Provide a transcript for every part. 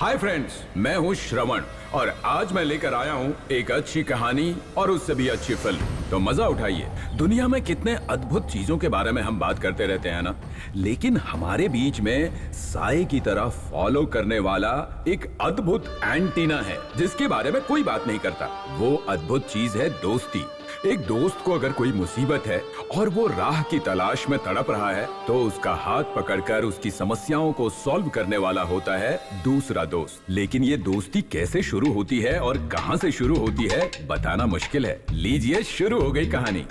Hi friends, मैं हूं श्रवण और आज मैं लेकर आया हूं एक अच्छी कहानी और उससे भी अच्छी फिल्म। तो मजा उठाइए। दुनिया में कितने अद्भुत चीजों के बारे में हम बात करते रहते हैं ना, लेकिन हमारे बीच में साए की तरह फॉलो करने वाला एक अद्भुत एंटीना है जिसके बारे में कोई बात नहीं करता। वो अद्भुत चीज है दोस्ती। एक दोस्त को अगर कोई मुसीबत है और वो राह की तलाश में तड़प रहा है तो उसका हाथ पकड़कर उसकी समस्याओं को सॉल्व करने वाला होता है दूसरा दोस्त। लेकिन ये दोस्ती कैसे शुरू होती है और कहां से शुरू होती है बताना मुश्किल है। लीजिए, शुरू हो गई कहानी।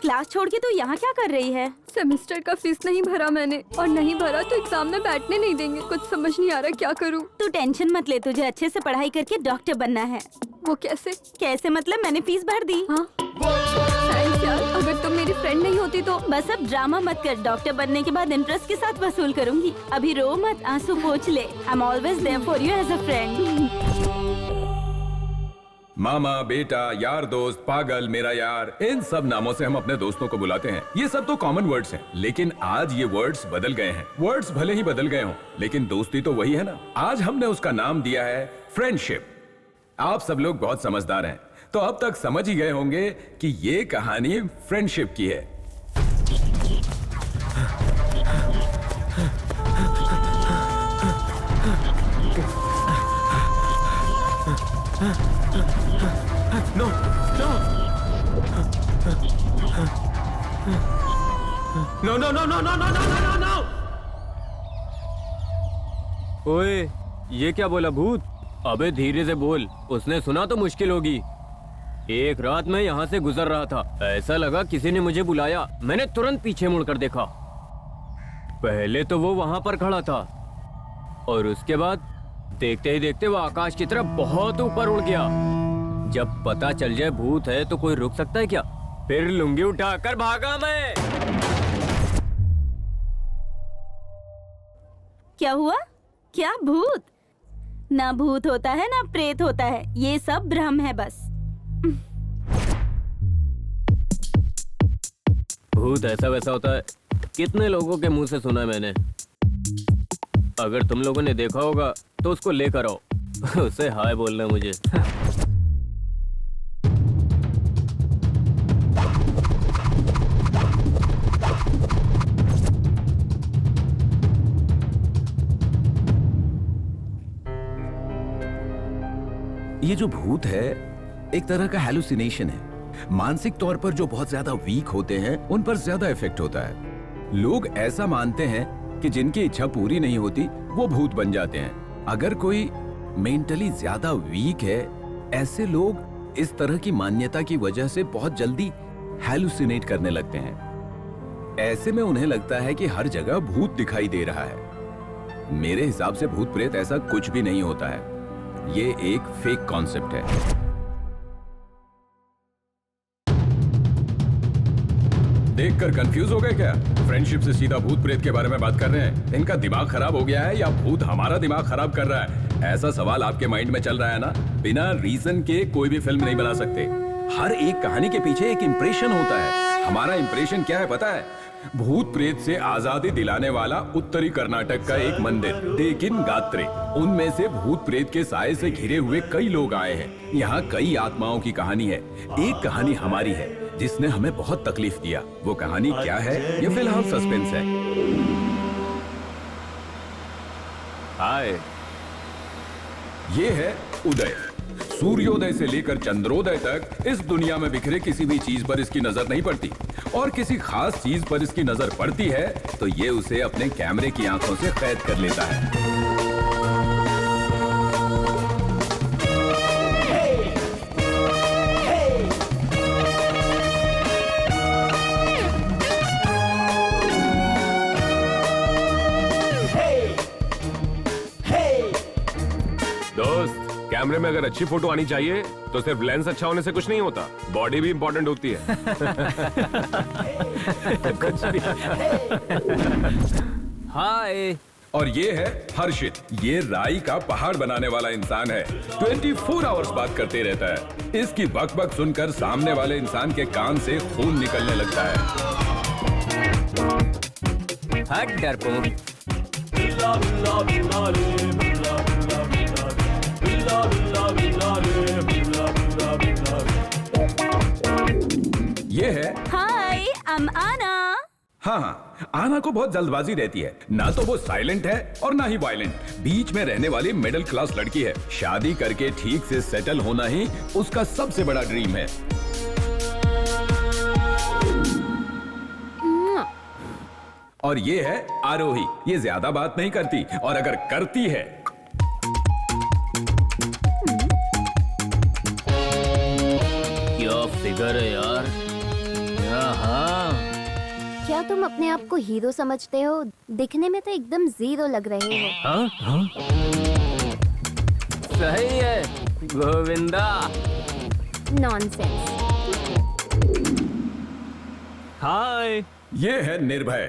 क्लास छोड़ के तू यहाँ क्या कर रही है? सेमेस्टर का फीस नहीं भरा मैंने, और नहीं भरा तो एग्जाम में बैठने नहीं देंगे। कुछ समझ नहीं आ रहा क्या करूँ। तू टेंशन मत ले, तुझे अच्छे से पढ़ाई करके डॉक्टर बनना है। वो कैसे? कैसे मतलब? मैंने फीस भर दी। हाँ? यार, अगर तुम मेरी फ्रेंड नहीं होती तो। बस अब ड्रामा मत कर, डॉक्टर बनने के बाद इंटरेस्ट के साथ वसूल करूंगी। अभी रो मत, आंसू पोंछ ले। I am always there for you as a friend. मामा, बेटा, यार दोस्त, पागल, मेरा यार, इन सब नामों से हम अपने दोस्तों को बुलाते हैं। ये सब तो कॉमन वर्ड्स हैं, लेकिन आज ये वर्ड्स बदल गए हैं। वर्ड्स भले ही बदल गए हों, लेकिन दोस्ती तो वही है ना। आज हमने उसका नाम दिया है फ्रेंडशिप। आप सब लोग बहुत समझदार हैं, तो अब तक समझ ही गए होंगे कि ये कहानी फ्रेंडशिप की है। No, no. No, no, no, no, no, no, no, no, no. ओए, ये क्या बोला भूत? अबे धीरे से बोल, उसने सुना तो मुश्किल होगी। एक रात मैं यहाँ से गुजर रहा था, ऐसा लगा किसी ने मुझे बुलाया। मैंने तुरंत पीछे मुड़कर देखा। पहले तो वो वहाँ पर खड़ा था और उसके बाद देखते ही देखते वो आकाश की तरफ बहुत ऊपर उड़ गया। जब पता चल जाए भूत है तो कोई रुक सकता है क्या? फिर लुंगी उठाकर भागा मैं। क्या हुआ? क्या भूत? ना भूत होता है ना प्रेत होता है, ये सब भ्रम है बस। भूत ऐसा वैसा होता है, कितने लोगों के मुंह से सुना है मैंने। अगर तुम लोगों ने देखा होगा तो उसको लेकर आओ, उसे हाय बोलना मुझे। ये जो भूत है एक तरह का हेलुसिनेशन है। मानसिक तौर पर जो बहुत ज्यादा वीक होते हैं उन पर ज्यादा इफेक्ट होता है। लोग ऐसा मानते हैं कि जिनकी इच्छा पूरी नहीं होती वो भूत बन जाते हैं। अगर कोई मेंटली ज्यादा वीक है, ऐसे लोग इस तरह की मान्यता की वजह से बहुत जल्दी हेलुसिनेट करने लगते हैं। ऐसे में उन्हें लगता है कि हर जगह भूत दिखाई दे रहा है। मेरे हिसाब से भूत प्रेत ऐसा कुछ भी नहीं होता है। ये एक फेक कॉन्सेप्ट है। देखकर कंफ्यूज हो गए क्या? फ्रेंडशिप से सीधा भूत प्रेत के बारे में बात कर रहे हैं। इनका दिमाग खराब हो गया है या भूत हमारा दिमाग खराब कर रहा है? ऐसा सवाल आपके माइंड में चल रहा है ना? बिना रीजन के कोई भी फिल्म नहीं बना सकते। हर एक कहानी के पीछे एक इंप्रेशन होता है। हमारा इंप्रेशन क्या है पता है? भूत प्रेत से आजादी दिलाने वाला उत्तरी कर्नाटक का एक मंदिर देकिन गात्रे, उनमें से भूत प्रेत के साए से घिरे हुए कई लोग आए हैं। यहाँ कई आत्माओं की कहानी है। एक कहानी हमारी है जिसने हमें बहुत तकलीफ दिया। वो कहानी क्या है ये फिलहाल सस्पेंस है। हाय, ये है उदय। सूर्योदय से लेकर चंद्रोदय तक इस दुनिया में बिखरे किसी भी चीज पर इसकी नजर नहीं पड़ती, और किसी खास चीज पर इसकी नजर पड़ती है तो ये उसे अपने कैमरे की आंखों से कैद कर लेता है। दोस्त, कैमरे में अगर अच्छी फोटो आनी चाहिए तो सिर्फ लेंस अच्छा होने से कुछ नहीं होता, बॉडी भी इंपॉर्टेंट होती है। हाय। और ये है हर्षित। ये राई का पहाड़ बनाने वाला इंसान है। 24 आवर्स बात करते रहता है। इसकी बक-बक सुनकर सामने वाले इंसान के कान से खून निकलने लगता है। हट डरपोक। ये है हाय, आई एम आना। हाँ, आना को बहुत जल्दबाजी रहती है। ना तो वो साइलेंट है और ना ही वायलेंट, बीच में रहने वाली मिडिल क्लास लड़की है। शादी करके ठीक से सेटल होना ही उसका सबसे बड़ा ड्रीम है। और ये है आरोही। ये ज्यादा बात नहीं करती, और अगर करती है क्या फिगर है यार। हाँ, क्या तुम अपने आप को हीरो समझते हो? दिखने में तो एकदम जीरो लग रहे हो। हाँ, हाँ। सही है गोविंदा। नॉनसेंस। हाय। ये है निर्भय।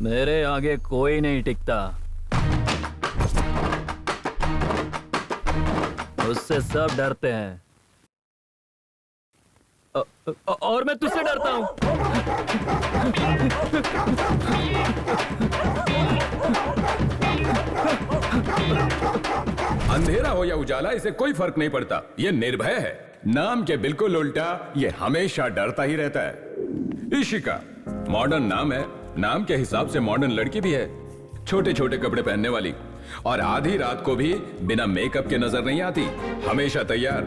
मेरे आगे कोई नहीं टिकता, उससे सब डरते हैं। और मैं तुझसे डरता हूँ। अंधेरा हो या उजाला, इसे कोई फर्क नहीं पड़ता। ये निर्भय है। नाम के बिल्कुल उल्टा, ये हमेशा डरता ही रहता है। इशिका मॉडर्न नाम है। नाम के हिसाब से मॉडर्न लड़की भी है। छोटे छोटे कपड़े पहनने वाली, और आधी रात को भी बिना मेकअप के नजर नहीं आती, हमेशा तैयार।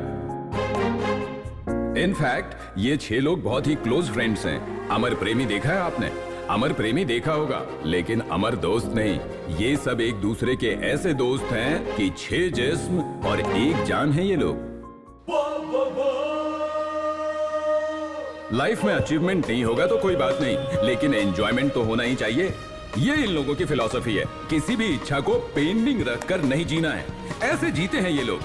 इनफैक्ट ये 6 लोग बहुत ही क्लोज फ्रेंड्स हैं। अमर प्रेमी देखा है आपने? अमर प्रेमी देखा होगा, लेकिन अमर दोस्त नहीं। ये सब एक दूसरे के ऐसे दोस्त हैं कि 6 जिस्म और 1 जान है ये लोग। लाइफ में अचीवमेंट नहीं होगा तो कोई बात नहीं, लेकिन एंजॉयमेंट तो होना ही चाहिए। ये इन लोगों की फिलॉसफी है। किसी भी इच्छा को पेंडिंग रखकर नहीं जीना है, ऐसे जीते हैं ये लोग।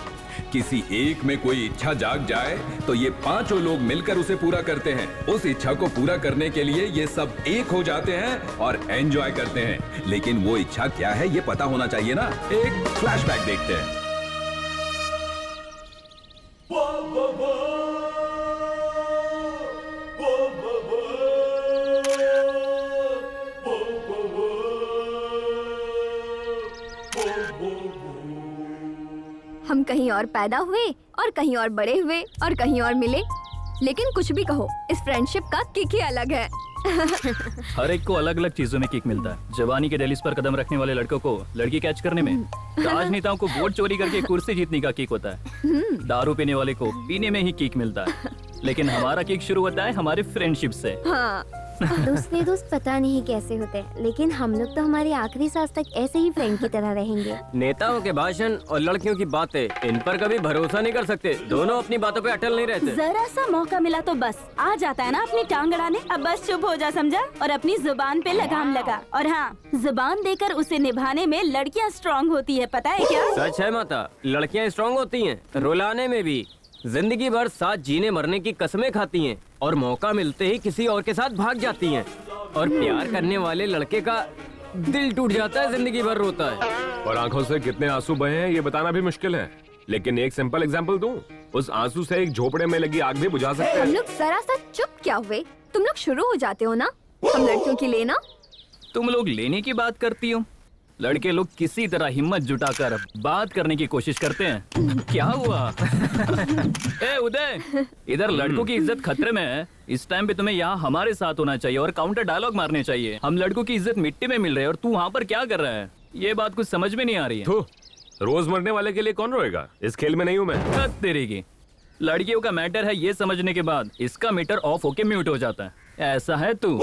किसी एक में कोई इच्छा जाग जाए तो ये 5 लोग मिलकर उसे पूरा करते हैं। उस इच्छा को पूरा करने के लिए ये सब एक हो जाते हैं और एंजॉय करते हैं। लेकिन वो इच्छा क्या है ये पता होना चाहिए ना। एक फ्लैशबैक देखते हैं। हम कहीं और पैदा हुए और कहीं और बड़े हुए और कहीं और मिले, लेकिन कुछ भी कहो, इस फ्रेंडशिप का किक ही अलग है। हर एक को अलग अलग चीजों में किक मिलता है। जवानी के डेलिस पर कदम रखने वाले लड़कों को लड़की कैच करने में, राजनेताओं को वोट चोरी करके कुर्सी जीतने का किक होता है, दारू पीने वाले को पीने में ही किक मिलता है, लेकिन हमारा किक शुरू होता है हमारे फ्रेंडशिप से। हाँ, दूसरे दोस्त पता नहीं कैसे होते हैं, लेकिन हम लोग तो हमारी आखिरी सांस तक ऐसे ही फ्रेंड की तरह रहेंगे। नेताओं के भाषण और लड़कियों की बातें, इन पर कभी भरोसा नहीं कर सकते। दोनों अपनी बातों पे अटल नहीं रहते। जरा सा मौका मिला तो बस आ जाता है ना अपनी टांग अड़ाने। अब बस चुप हो जा, समझा? और अपनी जुबान पे लगाम लगा। और हाँ, जुबान देकर उसे निभाने में लड़कियाँ स्ट्रांग होती है, पता है क्या? सच है माता, लड़कियां स्ट्रांग होती हैं, रुलाने में भी। जिंदगी भर साथ जीने मरने की कसमें खाती हैं और मौका मिलते ही किसी और के साथ भाग जाती हैं। और प्यार करने वाले लड़के का दिल टूट जाता है, जिंदगी भर रोता है। और आंखों से कितने आंसू बहे हैं ये बताना भी मुश्किल है, लेकिन एक सिंपल एग्जांपल दूं, उस आंसू से एक झोपड़े में लगी आग भी बुझा सकते हम हैं। लोग जरा सा चुप क्या हुए? तुम लोग शुरू हो जाते हो ना, हम लड़कियों की लेना। तुम लोग लेने की बात करती हो, लड़के लोग किसी तरह हिम्मत जुटाकर बात करने की कोशिश करते हैं। क्या हुआ? ए उदय, इधर लड़कों की इज्जत खतरे में है। इस टाइम पे तुम्हें यहाँ हमारे साथ होना चाहिए और काउंटर डायलॉग मारने चाहिए। हम लड़कों की इज्जत मिट्टी में मिल रही है और तू वहाँ पर क्या कर रहा है? ये बात कुछ समझ में नहीं आ रही है। तो रोज मरने वाले के लिए कौन रोएगा? इस खेल में नहीं हूँ मैं। हद तेरी की। लड़कियों का मैटर है ये समझने के बाद इसका मीटर ऑफ होके म्यूट हो जाता है। ऐसा है तू।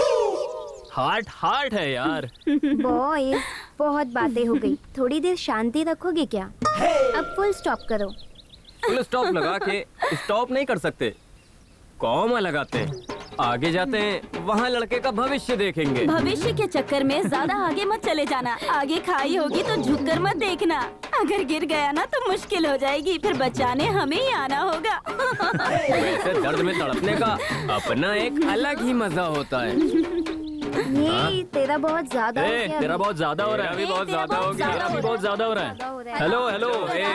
हार्ट है यार। बॉयज, बहुत बातें हो गई, थोड़ी देर शांति रखोगे क्या? अब फुल स्टॉप करो। फुल स्टॉप लगा के स्टॉप नहीं कर सकते, कॉमा लगाते हैं, आगे जाते हैं, वहाँ लड़के का भविष्य देखेंगे। भविष्य के चक्कर में ज्यादा आगे मत चले जाना। आगे खाई होगी तो झुककर मत देखना। अगर गिर गया ना तो मुश्किल हो जाएगी, फिर बचाने हमें ही आना होगा। वैसे दर्द में तड़पने का अपना एक अलग ही मजा होता है। ये तेरा बहुत ज्यादा हो ए, गया। तेरा बहुत ज्यादा हो रहा है। मेरा भी बहुत ज्यादा हो गया। मेरा भी बहुत ज्यादा हो रहा है। Hello hello,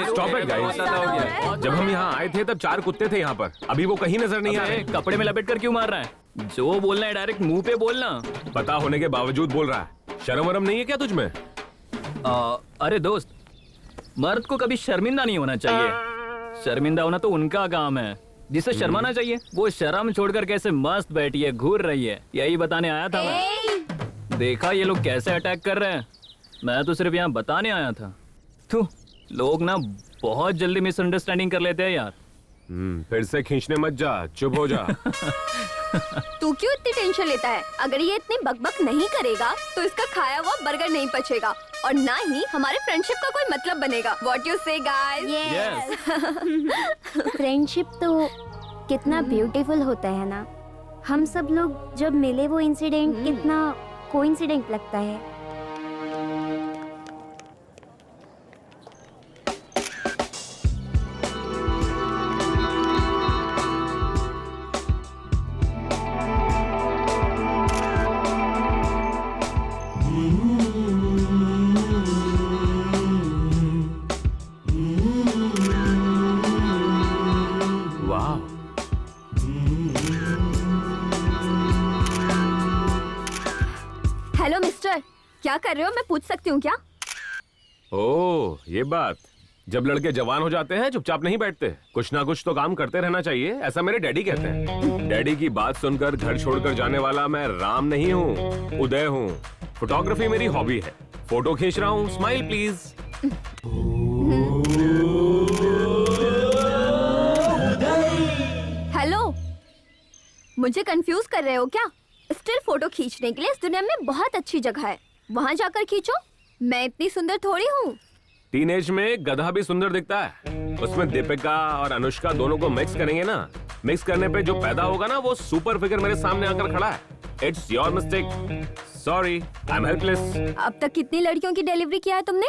Stop it, guys. ज्यादा हो गया। जब हम यहाँ आए थे तब 4 कुत्ते थे यहाँ पर, अभी वो कहीं नजर नहीं आ रहे। कपड़े में लपेट कर क्यों मार रहा है? जो बोलना है डायरेक्ट मुंह पे बोलना। पता होने के बावजूद बोल रहा है। शर्म वरम नहीं है क्या तुझ में? अरे दोस्त, मर्द को कभी शर्मिंदा नहीं होना चाहिए। शर्मिंदा होना तो उनका काम है, जिसे शर्माना चाहिए वो शर्म छोड़कर कैसे मस्त बैठी है, घूर रही है। यही बताने आया था मैं। देखा ये लोग कैसे अटैक कर रहे हैं? मैं तो सिर्फ यहाँ बताने आया था। थू, लोग ना बहुत जल्दी मिसअंडरस्टैंडिंग कर लेते हैं यार। फिर से खींचने मत जा, चुप हो जा। तू क्यों इतनी टेंशन लेता है? अगर ये इतनी बकबक नहीं करेगा तो इसका खाया हुआ बर्गर नहीं पचेगा और ना ही हमारे फ्रेंडशिप का कोई मतलब बनेगा। What you say, guys? Yes. Friendship तो कितना ब्यूटीफुल होता है ना। हम सब लोग जब मिले वो इंसिडेंट कितना कोइंसिडेंट लगता है। वाह, हेलो मिस्टर, क्या कर रहे हो? मैं पूछ सकती हूँ क्या? ओ ये बात। जब लड़के जवान हो जाते हैं चुपचाप नहीं बैठते, कुछ ना कुछ तो काम करते रहना चाहिए, ऐसा मेरे डैडी कहते हैं। डैडी की बात सुनकर घर छोड़कर जाने वाला मैं राम नहीं हूँ, उदय हूँ। फोटोग्राफी मेरी हॉबी है, फोटो खींच रहा हूँ। Smile please. हेलो, मुझे कंफ्यूज कर रहे हो क्या? स्टिल फोटो खींचने के लिए इस दुनिया में बहुत अच्छी जगह है, वहाँ जाकर खींचो। मैं इतनी सुंदर थोड़ी हूँ। टीनेज में गधा भी सुंदर दिखता है, उसमें दीपिका और अनुष्का दोनों को मिक्स करेंगे ना, मिक्स करने पे जो पैदा होगा ना वो सुपर फिगर मेरे सामने आकर खड़ा है। It's your mistake, sorry, I am helpless. अब तक कितनी लड़कियों की डिलीवरी किया है तुमने?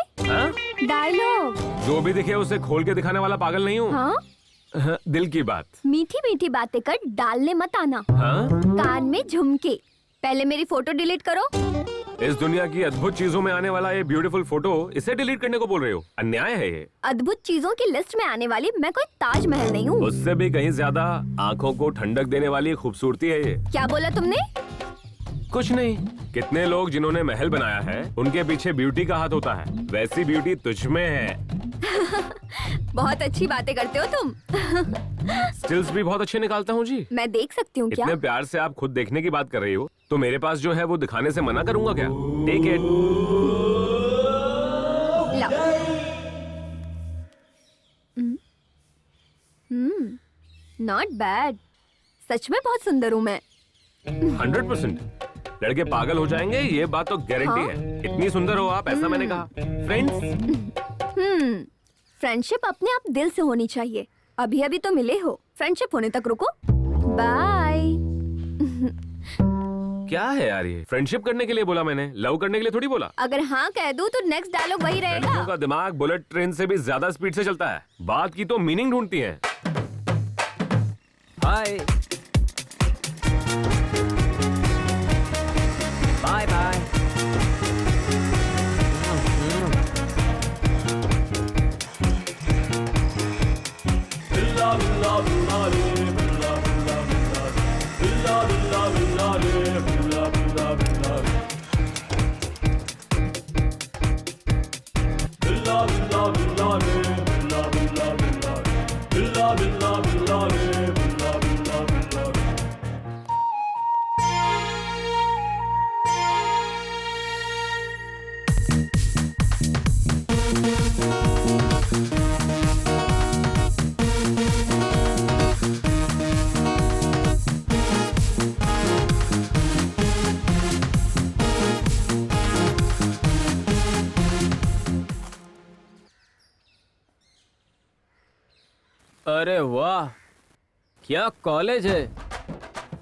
डायलॉग। जो भी दिखे उसे खोल के दिखाने वाला पागल नहीं हूँ। हाँ, दिल की बात। मीठी मीठी बातें कर डालने मत आना। हाँ? कान में झुमके। पहले मेरी फोटो डिलीट करो। इस दुनिया की अद्भुत चीजों में आने वाला ये ब्यूटीफुल फोटो, इसे डिलीट करने को बोल रहे हो? अन्याय है ये। अद्भुत चीजों की लिस्ट में आने वाली मैं कोई ताजमहल नहीं हूँ। उससे भी कहीं ज्यादा आंखों को ठंडक देने वाली खूबसूरती है ये। क्या बोला तुमने? कुछ नहीं। कितने लोग जिन्होंने महल बनाया है उनके पीछे ब्यूटी का हाथ होता है, वैसी ब्यूटी तुझ में है। बहुत अच्छी बातें करते हो तुम। स्टिल्स भी बहुत अच्छे निकालता हूँ जी। मैं देख सकती हूँ क्या? इतने प्यार से आप खुद देखने की बात कर रही हो तो मेरे पास जो है वो दिखाने से मना करूंगा क्या? Take it. Not bad. सच में बहुत सुंदर हूँ मैं। 100%। लड़के पागल हो जाएंगे, ये बात तो गारंटी हाँ? है। इतनी सुंदर हो आप, ऐसा मैंने कहा। फ्रेंड्स, फ्रेंडशिप अपने आप दिल से होनी चाहिए। अभी अभी तो मिले हो, फ्रेंडशिप होने तक रुको। बाय। क्या है यार ये? फ्रेंडशिप करने के लिए बोला मैंने, लव करने के लिए थोड़ी बोला। अगर हाँ कह दूं तो नेक्स्ट डायलॉग वही लड़कियों रहेगा। का दिमाग बुलेट ट्रेन से भी ज्यादा स्पीड से चलता है। बात की तो मीनिंग ढूंढती है। Hi bye bye. अरे वाह, क्या कॉलेज है।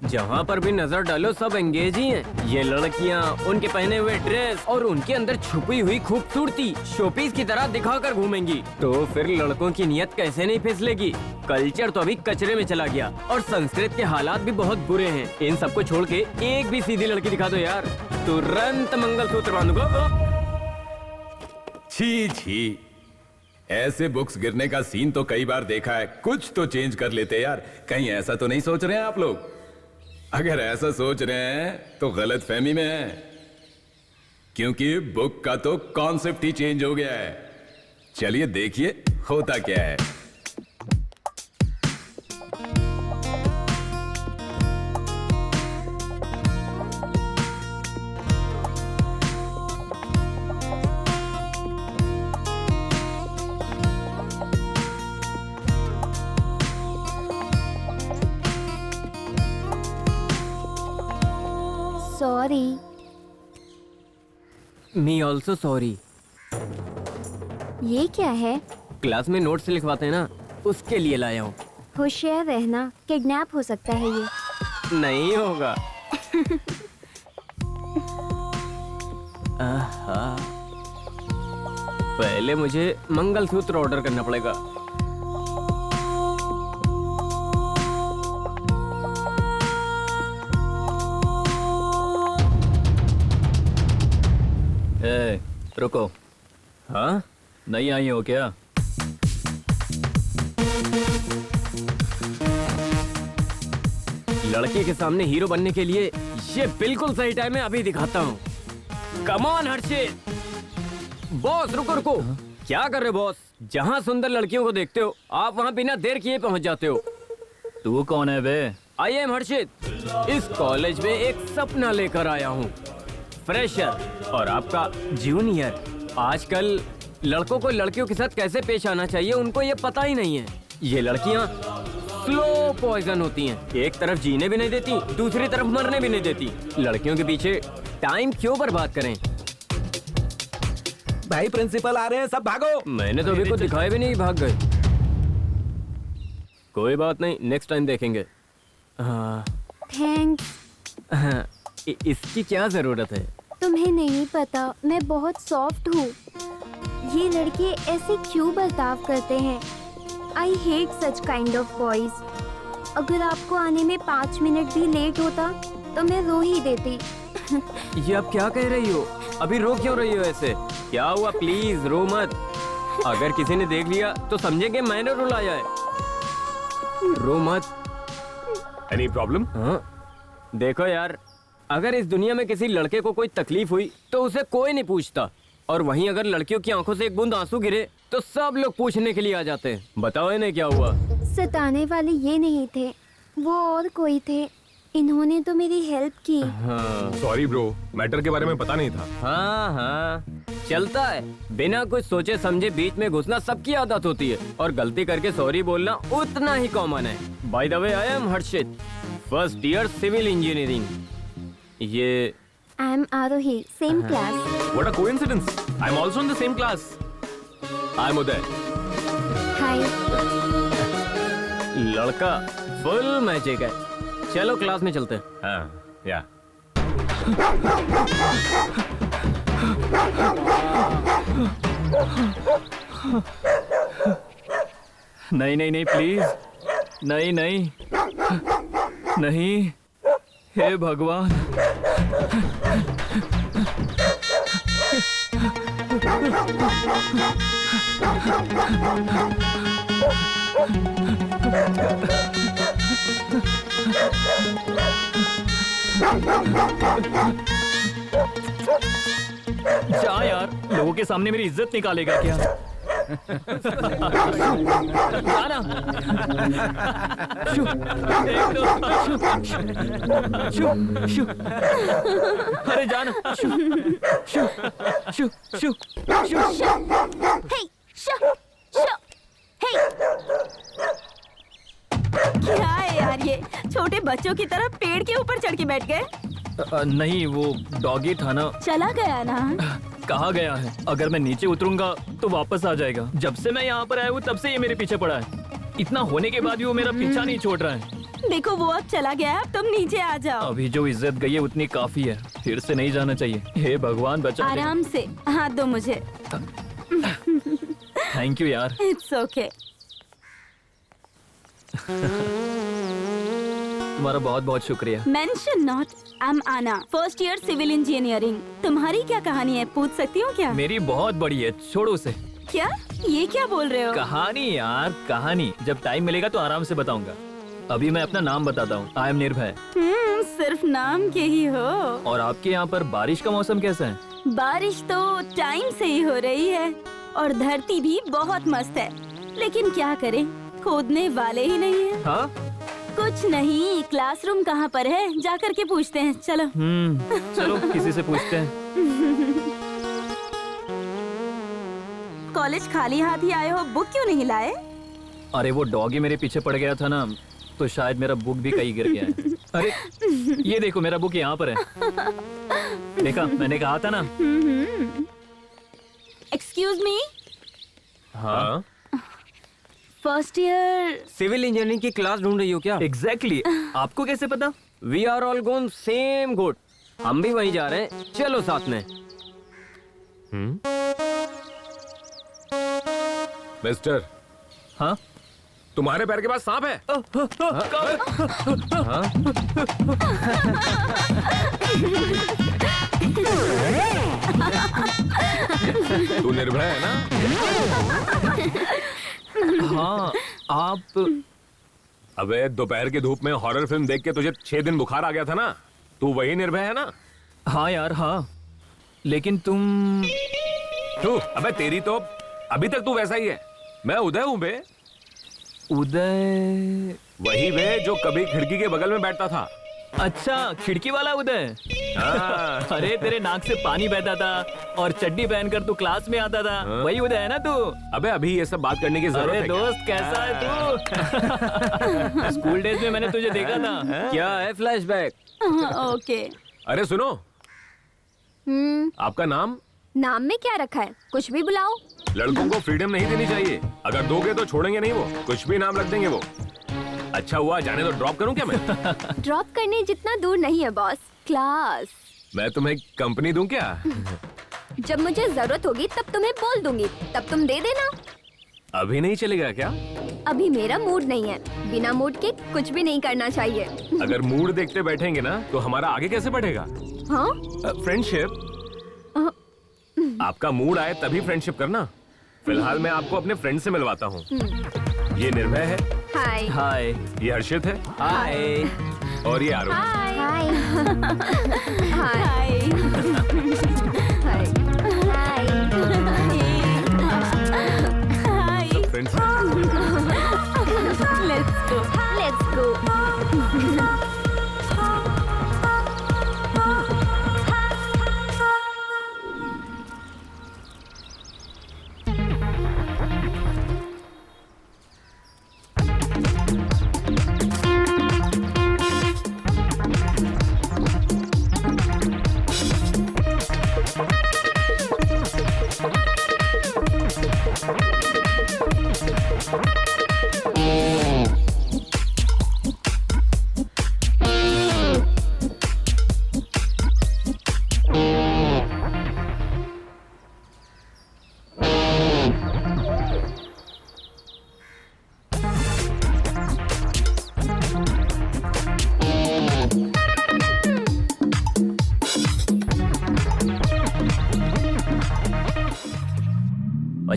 जहाँ पर भी नजर डालो सब एंगेज ही हैं। ये लड़कियाँ, उनके पहने हुए ड्रेस और उनके अंदर छुपी हुई खूबसूरती शोपीस की तरह दिखाकर घूमेंगी। तो फिर लड़कों की नियत कैसे नहीं फिसलेगी। कल्चर तो अभी कचरे में चला गया और संस्कृत के हालात भी बहुत बुरे हैं। इन सबको छोड़ के एक भी सीधी लड़की दिखा दो यार, तुरंत मंगलसूत्र बांधूंगा। छी छी, ऐसे बुक्स गिरने का सीन तो कई बार देखा है। कुछ तो चेंज कर लेते यार। कहीं ऐसा तो नहीं सोच रहे हैं आप लोग? अगर ऐसा सोच रहे हैं तो गलत फहमी में है, क्योंकि बुक का तो कॉन्सेप्ट ही चेंज हो गया है। चलिए देखिए होता क्या है। सॉरी। Me also sorry. ये क्या है? क्लास में नोट्स लिखवाते हैं ना, उसके लिए लाया हूँ। होशियार रहना, किडनैप हो सकता है ये। नहीं होगा। आहा। पहले मुझे मंगलसूत्र ऑर्डर करना पड़ेगा। ए, रुको। हाँ, नहीं आई हो क्या? लड़की के सामने हीरो बनने के लिए ये बिल्कुल सही टाइम है। अभी दिखाता हूँ। Come on Harshit. बॉस रुको रुको। क्या कर रहे हो बॉस? जहाँ सुंदर लड़कियों को देखते हो आप वहाँ बिना देर किए पहुँच जाते हो। तू कौन है बे? आई एम हर्षित। इस कॉलेज में एक सपना लेकर आया हूँ, फ्रेशर और आपका जूनियर। आजकल लड़कों को लड़कियों के साथ कैसे पेश आना चाहिए उनको ये पता ही नहीं है। ये लड़कियाँ स्लो पॉइजन होती हैं। एक तरफ जीने भी नहीं देती, दूसरी तरफ मरने भी नहीं देती। लड़कियों के पीछे टाइम क्यों बर्बाद करें? भाई प्रिंसिपल आ रहे हैं, सब भागो। मैंने तो अभी कुछ दिखाए भी नहीं, भाग गए। कोई बात नहीं, नेक्स्ट टाइम देखेंगे। हाँ, थैंक्स। इसकी क्या जरूरत है? तुम्हें नहीं पता, मैं बहुत सॉफ्ट हूँ। ये लड़के ऐसे क्यों बर्ताव करते हैं? I hate such kind of boys. अगर आपको आने में 5 मिनट भी लेट होता तो मैं रो ही देती। ये आप क्या कह रही हो? अभी रो क्यों रही हो ऐसे? क्या हुआ? प्लीज रो मत। अगर किसी ने देख लिया तो समझेंगे मैंने रुलाया है। रो मत। Any problem? हाँ, देखो यार, अगर इस दुनिया में किसी लड़के को कोई तकलीफ हुई तो उसे कोई नहीं पूछता, और वहीं अगर लड़कियों की आंखों से एक बूंद आंसू गिरे तो सब लोग पूछने के लिए आ जाते हैं। बताओ इन्हें क्या हुआ? सताने वाले ये नहीं थे, वो और कोई थे। इन्होंने तो मेरी हेल्प की। हाँ सॉरी ब्रो, मैटर के बारे में पता नहीं था। हाँ हाँ, चलता है। बिना कुछ सोचे समझे बीच में घुसना सबकी आदत होती है, और गलती करके सॉरी बोलना उतना ही कॉमन है। By the way, I am Harshit, first year civil engineering. ये I am Aarohi, same class. What a coincidence! I'm also in the same class. I'm Uday. हाय। लड़का फुल मैजिक है। चलो क्लास में चलते हैं। हाँ, या। नहीं नहीं नहीं प्लीज, नहीं नहीं नहीं, हे भगवान। जा यार, लोगों के सामने मेरी इज्जत निकालेगा क्या? जाना। शू, एक दो, शू, शू, अरे जाना। शू, शू, शू, शू, शू। हे क्या है यार, ये छोटे बच्चों की तरह पेड़ के ऊपर चढ़ के बैठ गए। नहीं, वो डॉगी था ना। चला गया ना? कहाँ गया है? अगर मैं नीचे उतरूंगा तो वापस आ जाएगा। जब से मैं यहाँ पर आया हूँ तब से ये मेरे पीछे पड़ा है। इतना होने के बाद भी वो मेरा पीछा नहीं छोड़ रहा है। देखो वो अब चला गया है, अब तुम नीचे आ जाओ। अभी जो इज्जत गई है उतनी काफी है, फिर से नहीं जाना चाहिए। हे भगवान बचा ले। आराम से हाथ दो मुझे। थैंक यू यार। It's okay. तुम्हारा बहुत बहुत शुक्रिया। Mention not. आई एम आना, फर्स्ट ईयर सिविल इंजीनियरिंग। तुम्हारी क्या कहानी है, पूछ सकती हूँ क्या? मेरी बहुत बड़ी है, छोड़ो उसे। क्या? ये क्या बोल रहे हो? कहानी यार, कहानी जब टाइम मिलेगा तो आराम से बताऊंगा। अभी मैं अपना नाम बताता हूँ। आई एम निर्भय। सिर्फ नाम के ही हो। और आपके यहाँ पर बारिश का मौसम कैसा है? बारिश तो टाइम से ही हो रही है और धरती भी बहुत मस्त है, लेकिन क्या करें, खोदने वाले ही नहीं है। हाँ? कुछ नहीं, क्लासरूम कहाँ पर है, जाकर के पूछते हैं। चलो। चलो किसी से पूछते हैं। कॉलेज खाली हाथ ही आए हो, बुक क्यों नहीं लाए? अरे वो डॉगी मेरे पीछे पड़ गया था ना, तो शायद मेरा बुक भी कहीं गिर गया है। अरे ये देखो, मेरा बुक यहाँ पर है। देखा, मैंने कहा था ना। एक्सक्यूज मी, हाँ? फर्स्ट ईयर सिविल इंजीनियरिंग की क्लास ढूंढ रही हो क्या? एग्जैक्टली। आपको कैसे पता? We are all gone same goat. हम भी वहीं जा रहे हैं, चलो साथ में। मिस्टर, हाँ? तुम्हारे पैर के पास सांप है? तू निर्भय है ना? हाँ, आप। अबे दोपहर की धूप में हॉरर फिल्म देख के तुझे 6 दिन बुखार आ गया था ना? तू वही निर्भय है ना? हाँ यार, हाँ। लेकिन तुम। तू, अबे तेरी तो अभी तक तू वैसा ही है। मैं उदय हूँ बे। उदय? वही बे जो कभी खिड़की के बगल में बैठता था। अच्छा, खिड़की वाला उदय। हाँ। अरे तेरे नाक से पानी बहता था और चड्डी पहनकर तू क्लास में आता था। हाँ। वही उदय है ना तू? अबे अभी ये सब बात करने की जरूरत अरे है क्या? दोस्त, कैसा है तू? स्कूल डेज में मैंने तुझे देखा था। क्या है फ्लैशबैक? ओके। अरे सुनो, आपका नाम? नाम में क्या रखा है? कुछ भी बुलाओ। लड़कों को फ्रीडम नहीं देनी चाहिए। अगर दोगे तो छोड़ेंगे नहीं, वो कुछ भी नाम रख देंगे वो। अच्छा हुआ, जाने तो ड्रॉप करूं क्या मैं? ड्रॉप करने जितना दूर नहीं है बॉस, क्लास। मैं तुम्हें कंपनी दूं क्या? जब मुझे जरूरत होगी तब तुम्हें बोल दूंगी, तब तुम दे देना। अभी नहीं चलेगा क्या? अभी मेरा मूड नहीं है, बिना मूड के कुछ भी नहीं करना चाहिए। अगर मूड देखते बैठेंगे ना तो हमारा आगे कैसे बढ़ेगा? हाँ? फ्रेंडशिप। आपका मूड आए तभी फ्रेंडशिप करना। फिलहाल मैं आपको अपने फ्रेंड से मिलवाता हूँ। ये निर्भय है। हाय। हाय। ये हर्षित है। हाय। और ये Aarohi. Hi. Hi. Hi. Hi. Hi. Hi. Friends. Let's go. Let's go.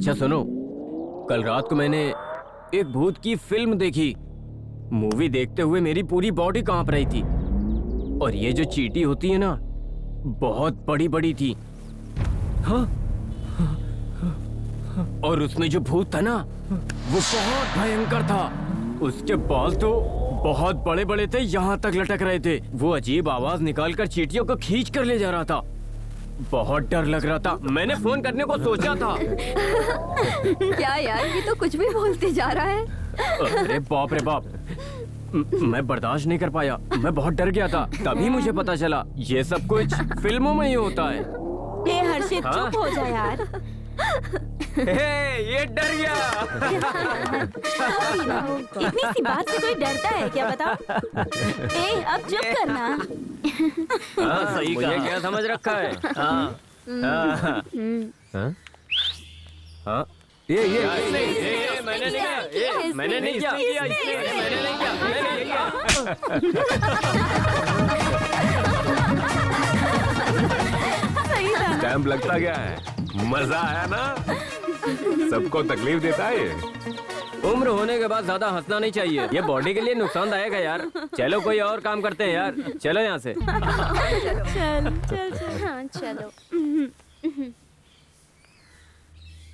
अच्छा सुनो, कल रात को मैंने एक भूत की फिल्म देखी। मूवी देखते हुए मेरी पूरी बॉडी कांप रही थी, और ये जो चींटी होती है ना, बहुत बड़ी बड़ी थी। हाँ, और उसमें जो भूत था ना, वो बहुत भयंकर था। उसके बाल तो बहुत बड़े बड़े थे, यहाँ तक लटक रहे थे। वो अजीब आवाज निकालकर चींटियों को खींच कर ले जा रहा था। बहुत डर लग रहा था। मैंने फोन करने को सोचा था। क्या यार, ये तो कुछ भी बोलते जा रहा है। अरे बाप रे बाप, मैं बर्दाश्त नहीं कर पाया। मैं बहुत डर गया था। तभी मुझे पता चला ये सब कुछ फिल्मों में ही होता है। ए हर्षित, हाँ? चुप हो जा यार। ये डर गया। इतनी सी बात से कोई डरता है क्या, बताओ? ए, अब चुप करना। हाँ, सही कहा। मुझे क्या समझ रखा है? हाँ, हाँ, हाँ। ये मैंने नहीं किया। मैंने नहीं किया। मैंने नहीं किया। स्टैम्प लगता क्या है? मजा आया ना? सबको तकलीफ देता है ये। उम्र होने के बाद ज्यादा हंसना नहीं चाहिए। ये बॉडी के लिए नुकसानदायक है यार। चलो कोई और काम करते हैं यार। चलो यहाँ से। चल चल चल। हाँ चलो।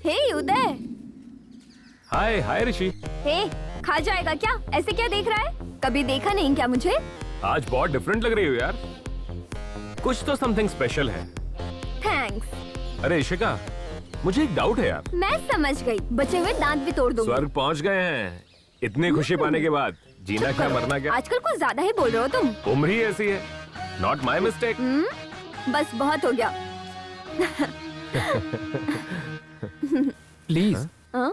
हे उदय, हाय हाय ऋषि, हे खा जाएगा क्या? ऐसे क्या देख रहा है? कभी देखा नहीं क्या मुझे? आज बहुत डिफरेंट लग रही हो यार। कुछ तो समथिंग स्पेशल है। थैंक्स। अरे इशिका, मुझे एक डाउट है यार। मैं समझ गई, बचे हुए दांत भी तोड़ दूंगी। स्वर्ग पहुंच गए हैं। इतनी खुशी पाने के बाद जीना क्या मरना क्या? आजकल कुछ ज्यादा ही बोल रहे हो तुम। उम्र ही ऐसी है। Not my mistake. बस बहुत हो गया। प्लीज हाँ?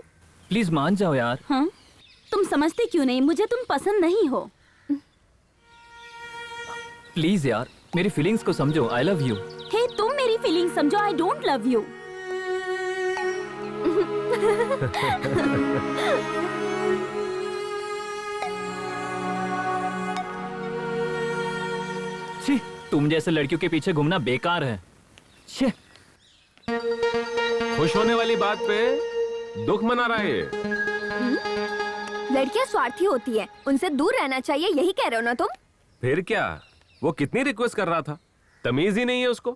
प्लीज मान जाओ यार। हाँ? तुम समझते क्यों नहीं? मुझे तुम पसंद नहीं हो। प्लीज यार, मेरी फीलिंग्स को समझो। आई लव यू। हे, तुम मेरी फीलिंग समझो। I don't love you. छी, तुम जैसे लड़कियों के पीछे घूमना बेकार है। छी। खुश होने वाली बात पे दुख मना रहा है ये। लड़कियां स्वार्थी होती है, उनसे दूर रहना चाहिए, यही कह रहे हो ना तुम? फिर क्या? वो कितनी रिक्वेस्ट कर रहा था, तमीज ही नहीं है उसको।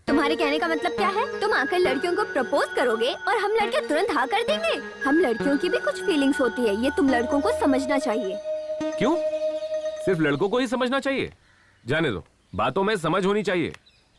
तुम्हारे कहने का मतलब क्या है? तुम आकर लड़कियों को प्रपोज करोगे और हम लड़के तुरंत हाँ कर देंगे? हम लड़कियों की भी कुछ फीलिंग्स होती है, ये तुम लड़कों को समझना चाहिए। क्यों? सिर्फ लड़कों को ही समझना चाहिए? जाने दो, बातों में समझ होनी चाहिए।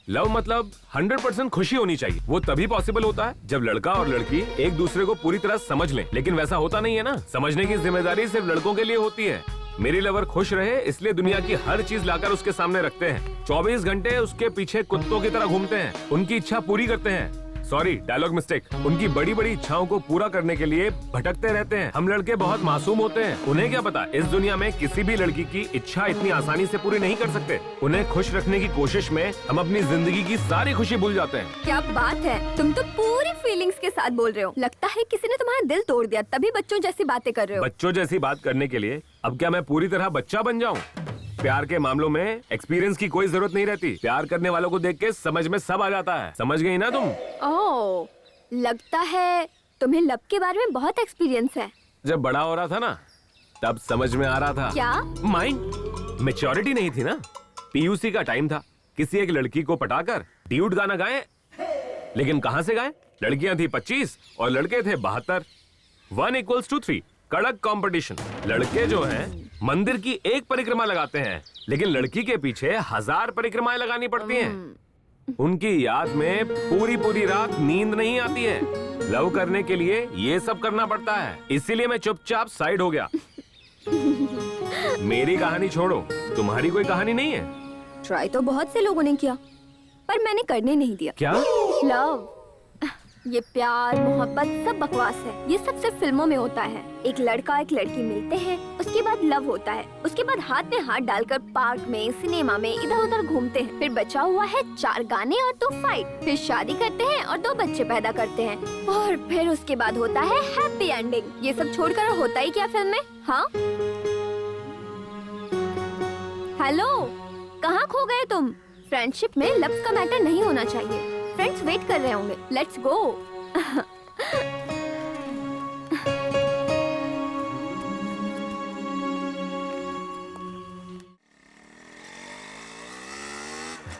लव मतलब 100% खुशी होनी चाहिए। वो तभी पॉसिबल होता है जब लड़का और लड़की एक दूसरे को पूरी तरह समझ लें। लेकिन वैसा होता नहीं है ना। समझने की जिम्मेदारी सिर्फ लड़कों के लिए होती है। मेरी लवर खुश रहे इसलिए दुनिया की हर चीज लाकर उसके सामने रखते हैं। 24 घंटे उसके पीछे कुत्तों की तरह घूमते हैं, उनकी इच्छा पूरी करते हैं। Sorry, dialogue mistake. उनकी बड़ी बड़ी इच्छाओं को पूरा करने के लिए भटकते रहते हैं। हम लड़के बहुत मासूम होते हैं। उन्हें क्या पता, इस दुनिया में किसी भी लड़की की इच्छा इतनी आसानी से पूरी नहीं कर सकते। उन्हें खुश रखने की कोशिश में हम अपनी जिंदगी की सारी खुशी भूल जाते हैं। क्या बात है, तुम तो पूरी फीलिंग्स के साथ बोल रहे हो। लगता है किसी ने तुम्हारा दिल तोड़ दिया, तभी बच्चों जैसी बातें कर रहे हो। बच्चों जैसी बात करने के लिए अब क्या मैं पूरी तरह बच्चा बन जाऊं? प्यार के मामलों में एक्सपीरियंस की कोई जरूरत नहीं रहती। प्यार करने वालों को देख के समझ में सब आ जाता है। समझ गई ना तुम? ओह, लगता है तुम्हें लव के बारे में बहुत एक्सपीरियंस है। जब बड़ा हो रहा था ना, तब समझ में आ रहा था। क्या? माइंड मैच्योरिटी नहीं थी ना। पीयूसी का टाइम था। किसी एक लड़की को पटाकर ड्यूट गाना गाए, लेकिन कहां से गाए? लड़कियां थी 25 और लड़के थे 72। 1=3। कड़क कंपटीशन। लड़के जो हैं मंदिर की एक परिक्रमा लगाते हैं, लेकिन लड़की के पीछे 1000 परिक्रमाएं लगानी पड़ती हैं। उनकी याद में पूरी पूरी रात नींद नहीं आती है। लव करने के लिए ये सब करना पड़ता है। इसीलिए मैं चुपचाप साइड हो गया। मेरी कहानी छोड़ो, तुम्हारी कोई कहानी नहीं है? ट्राई तो बहुत से लोगों ने किया, पर मैंने करने नहीं दिया। क्या? लव, ये प्यार मोहब्बत सब बकवास है। ये सब सिर्फ फिल्मों में होता है। एक लड़का एक लड़की मिलते हैं, उसके बाद लव होता है, उसके बाद हाथ में हाथ डालकर पार्क में, सिनेमा में इधर उधर घूमते हैं। फिर बचा हुआ है 4 गाने और 2 फाइट। फिर शादी करते हैं और 2 बच्चे पैदा करते हैं, और फिर उसके बाद होता है हैप्पी एंडिंग। ये सब छोड़कर होता ही क्या फिल्म में? हाँ, हेलो, कहाँ खो गए तुम? फ्रेंडशिप में लव्स का मैटर नहीं होना चाहिए। फ्रेंड्स वेट कर रहे होंगे। Let's go.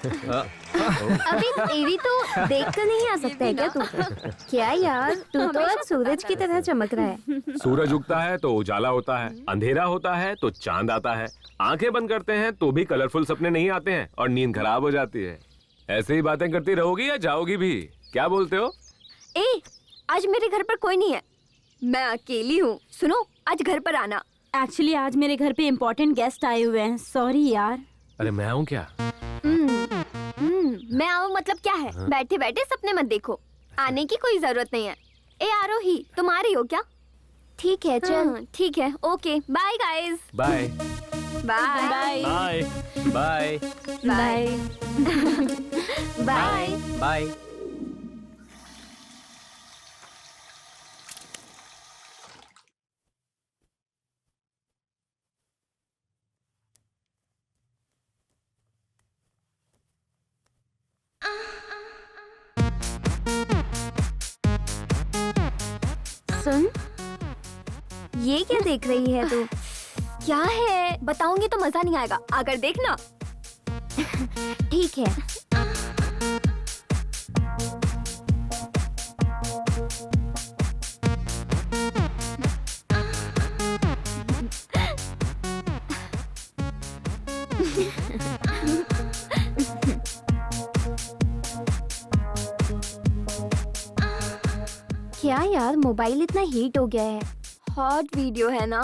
अभी तेरी तो देख कर नहीं आ सकता है क्या तू? क्या यार, तू तो आज सूरज की तरह चमक रहा है। सूरज उगता है तो उजाला होता है, अंधेरा होता है तो चांद आता है, आंखें बंद करते हैं तो भी कलरफुल सपने नहीं आते हैं और नींद खराब हो जाती है। ऐसे ही बातें करती रहोगी या जाओगी भी? क्या बोलते हो? ए, आज मेरे घर पर कोई नहीं है, मैं अकेली हूँ। सुनो, आज घर पर आना। एक्चुअली आज मेरे घर पे इम्पोर्टेंट गेस्ट आए हुए हैं, सॉरी यार। अरे मैं आऊँ क्या? मैं आऊँ मतलब क्या है? बैठे बैठे सपने मत देखो, आने की कोई जरूरत नहीं है। ए आरोही, तुम आ रही हो क्या? ठीक है चल। ठीक है, okay, bye guys. Bye bye bye bye bye bye bye. Bye. सुन, ये क्या देख रही है तू? क्या है बताऊंगी तो मजा नहीं आएगा, आकर देखना। ठीक है। क्या यार, मोबाइल इतना हीट हो गया है। हॉट वीडियो है ना,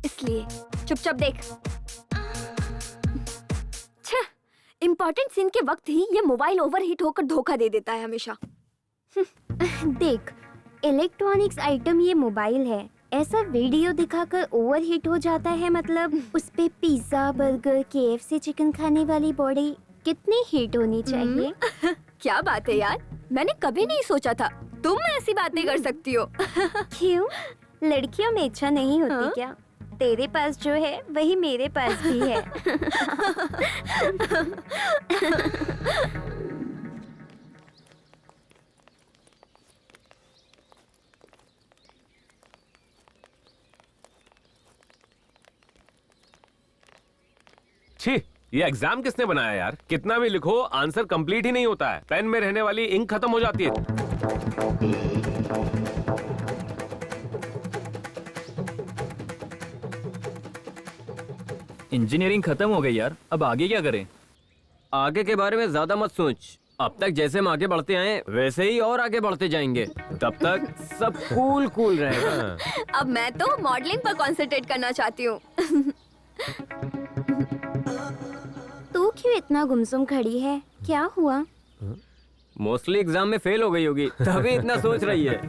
इसलिए। चुपचाप देख। इम्पोर्टेंट सीन के वक्त ही ये मोबाइल ओवरहीट होकर धोखा दे देता है हमेशा। देख, इलेक्ट्रॉनिक्स आइटम ये मोबाइल है, ऐसा वीडियो दिखाकर ओवरहीट हो जाता है, मतलब उस पे पिज्जा, बर्गर, KFC चिकन खाने वाली बॉडी कितनी हीट होनी चाहिए। क्या बात है यार, मैंने कभी नहीं सोचा था तुम ऐसी बातें कर सकती हो। क्यों? लड़कियों में इच्छा नहीं होती क्या? तेरे पास जो है वही मेरे पास भी है। छी, ये एग्जाम किसने बनाया यार? कितना भी लिखो आंसर कंप्लीट ही नहीं होता है। पेन में रहने वाली इंक खत्म हो जाती है। इंजीनियरिंग खत्म हो गई यार, अब आगे क्या करें? आगे के बारे में ज्यादा मत सोच। अब तक जैसे हम आगे बढ़ते आए वैसे ही और आगे बढ़ते जाएंगे। तब तक सब कूल कूल रहेगा। अब मैं तो मॉडलिंग पर कंसंट्रेट करना चाहती हूँ। तू क्यों इतना गुमसुम खड़ी है? क्या हुआ? मोस्टली एग्जाम में फेल हो गई होगी, तभी इतना सोच रही है।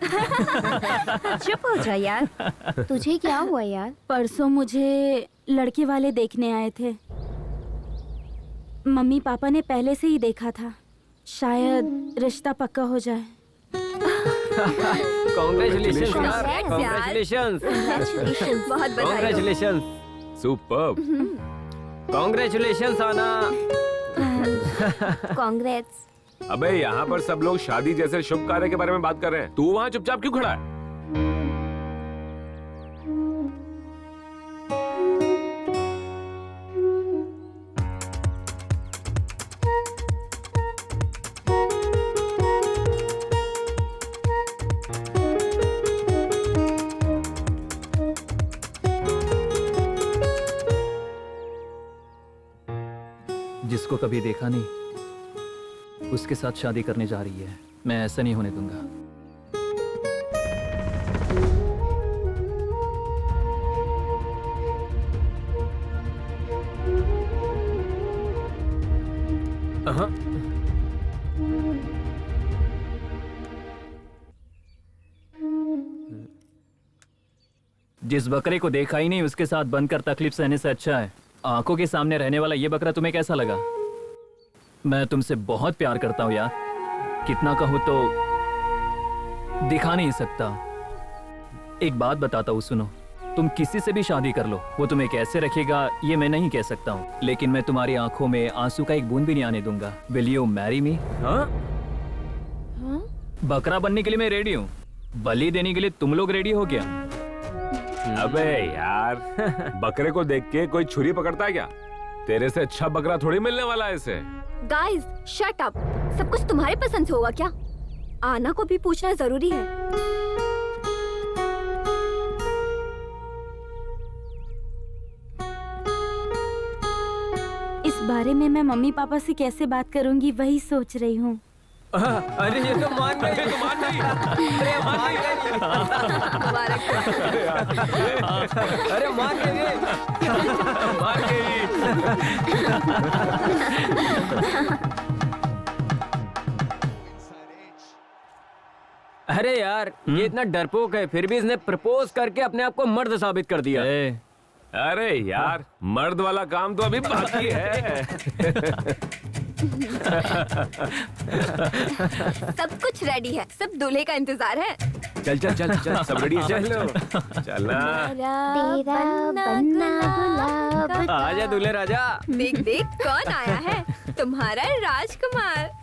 चुप हो जा यार। तुझे क्या हुआ यार? परसों मुझे लड़के वाले देखने आए थे। मम्मी पापा ने पहले से ही देखा था, शायद रिश्ता पक्का हो जाए। कांग्रेचुलेशंस यार, Congrats यार। कांग्रेचुलेशंस, बहुत बधाई हो। Congratulations, superb. कांग्रेचुलेशंस आना। कांग्रेट्स। अबे यहाँ पर सब लोग शादी जैसे शुभ कार्य के बारे में बात कर रहे हैं, तू वहाँ चुपचाप क्यों खड़ा है? जिसको कभी देखा नहीं उसके साथ शादी करने जा रही है। मैं ऐसा नहीं होने दूंगा। जिस बकरे को देखा ही नहीं उसके साथ बनकर तकलीफ सहने से अच्छा है आंखों के सामने रहने वाला ये बकरा तुम्हें कैसा लगा? मैं तुमसे बहुत प्यार करता हूँ यार, कितना कहूँ तो दिखा नहीं सकता। एक बात बताता हूँ, सुनो। तुम किसी से भी शादी कर लो, वो तुम्हें कैसे रखेगा ये मैं नहीं कह सकता हूँ, लेकिन मैं तुम्हारी आंखों में आंसू का एक बूंद भी नहीं आने दूंगा। Will you marry me? हाँ? बकरा बनने के लिए मैं रेडी हूँ, बलि देने के लिए तुम लोग रेडी हो क्या? अबे यार, बकरे को देख के कोई छुरी पकड़ता है क्या? तेरे से अच्छा बकरा थोड़ी मिलने वाला है इसे। गाइस शट अप, सब कुछ तुम्हारे पसंद से होगा क्या? आना को भी पूछना जरूरी है। इस बारे में मैं मम्मी पापा से कैसे बात करूंगी वही सोच रही हूँ। अरे ये तो मान गई, ये तो मान गई। अरे मान गई। अरे मान गई, मान गई। अरे यार ये इतना डरपोक है फिर भी इसने प्रपोज करके अपने आप को मर्द साबित कर दिया। अरे यार मर्द वाला काम तो अभी बाकी है। सब कुछ रेडी है, सब दूल्हे का इंतजार है। चल चल चल चल सब रेडी है, चलो चलना। तेरा बनना गुलाब। आजा दूल्हे राजा। देख देख कौन आया है, तुम्हारा राजकुमार।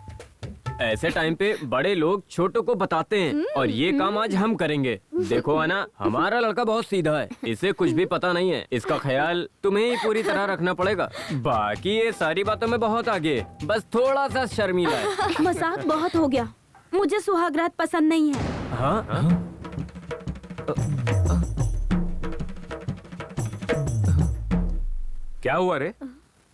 ऐसे टाइम पे बड़े लोग छोटों को बताते हैं और ये काम आज हम करेंगे। देखो आना, हमारा लड़का बहुत सीधा है, इसे कुछ भी पता नहीं है। इसका ख्याल तुम्हें ही पूरी तरह रखना पड़ेगा। बाकी ये सारी बातों में बहुत आगे है, बस थोड़ा सा शर्मीला है। मजाक बहुत हो गया, मुझे सुहागरात पसंद नहीं है। हाँ? क्या हुआ रे?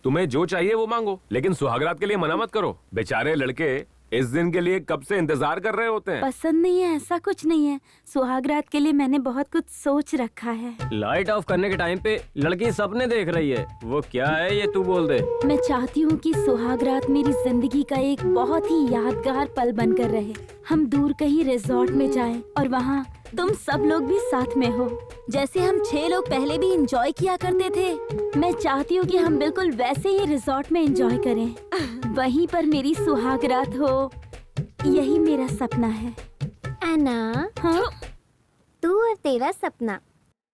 तुम्हें जो चाहिए वो मांगो, लेकिन सुहागरात के लिए मना मत करो। बेचारे लड़के इस दिन के लिए कब से इंतजार कर रहे होते हैं। पसंद नहीं है ऐसा कुछ नहीं है, सुहागरात के लिए मैंने बहुत कुछ सोच रखा है। लाइट ऑफ करने के टाइम पे लड़की सपने देख रही है, वो क्या है ये तू बोल दे। मैं चाहती हूँ कि सुहागरात मेरी जिंदगी का एक बहुत ही यादगार पल बनकर रहे। हम दूर कहीं रिजॉर्ट में जाएं और वहाँ तुम सब लोग भी साथ में हो, जैसे हम 6 लोग पहले भी एंजॉय किया करते थे। मैं चाहती हूँ कि हम बिल्कुल वैसे ही रिजॉर्ट में एंजॉय करें, वहीं पर मेरी सुहागरात हो। यही मेरा सपना है। अन्ना, हाँ? तू और तेरा सपना।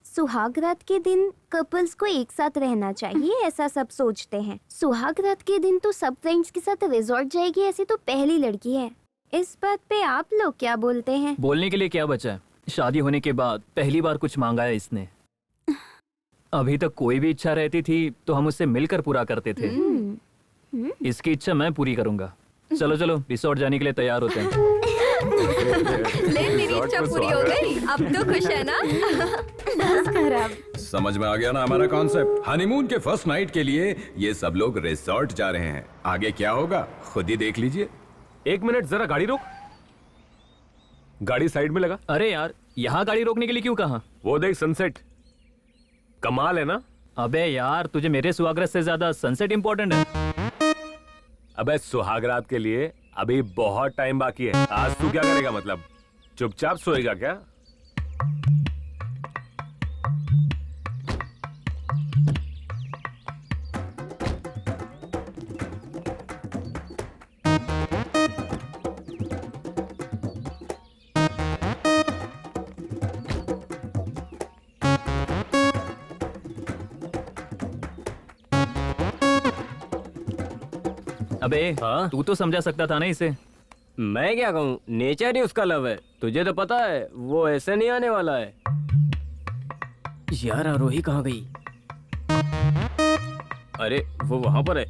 सुहागरात के दिन कपल्स को एक साथ रहना चाहिए, ऐसा सब सोचते हैं। सुहागरात के दिन तो सब फ्रेंड्स के साथ रिजॉर्ट जाएगी, ऐसी तो पहली लड़की है। इस बात पे आप लोग क्या बोलते हैं? बोलने के लिए क्या बचा है? शादी होने के बाद पहली बार कुछ मांगा है इसने। अभी तक कोई भी इच्छा रहती थी तो हम उससे मिलकर पूरा करते थे। इसकी इच्छा मैं पूरी करूंगा। चलो चलो रिसोर्ट जाने के लिए तैयार होते हैं। ले मेरी इच्छा पूरी हो गई, अब तो खुश है ना? खराब। समझ में आ गया ना हमारा कॉन्सेप्ट। हनीमून के फर्स्ट नाइट के लिए ये सब लोग रिसोर्ट जा रहे हैं। आगे क्या होगा खुद ही देख लीजिए। एक मिनट जरा गाड़ी रोक। गाड़ी साइड में लगा। अरे यार यहाँ गाड़ी रोकने के लिए क्यों कहा? वो देख सनसेट, कमाल है ना? अबे यार तुझे मेरे सुहागरात से ज्यादा सनसेट इम्पोर्टेंट है। अबे सुहागरात के लिए अभी बहुत टाइम बाकी है। आज तू क्या करेगा? मतलब चुपचाप सोएगा क्या? अबे हाँ? तू तो समझा सकता था ना इसे। मैं क्या कहूँ, नेचर ही उसका लव है। तुझे तो पता है वो ऐसे नहीं आने वाला है। यार आरोही कहाँ गई? अरे वो वहां पर है।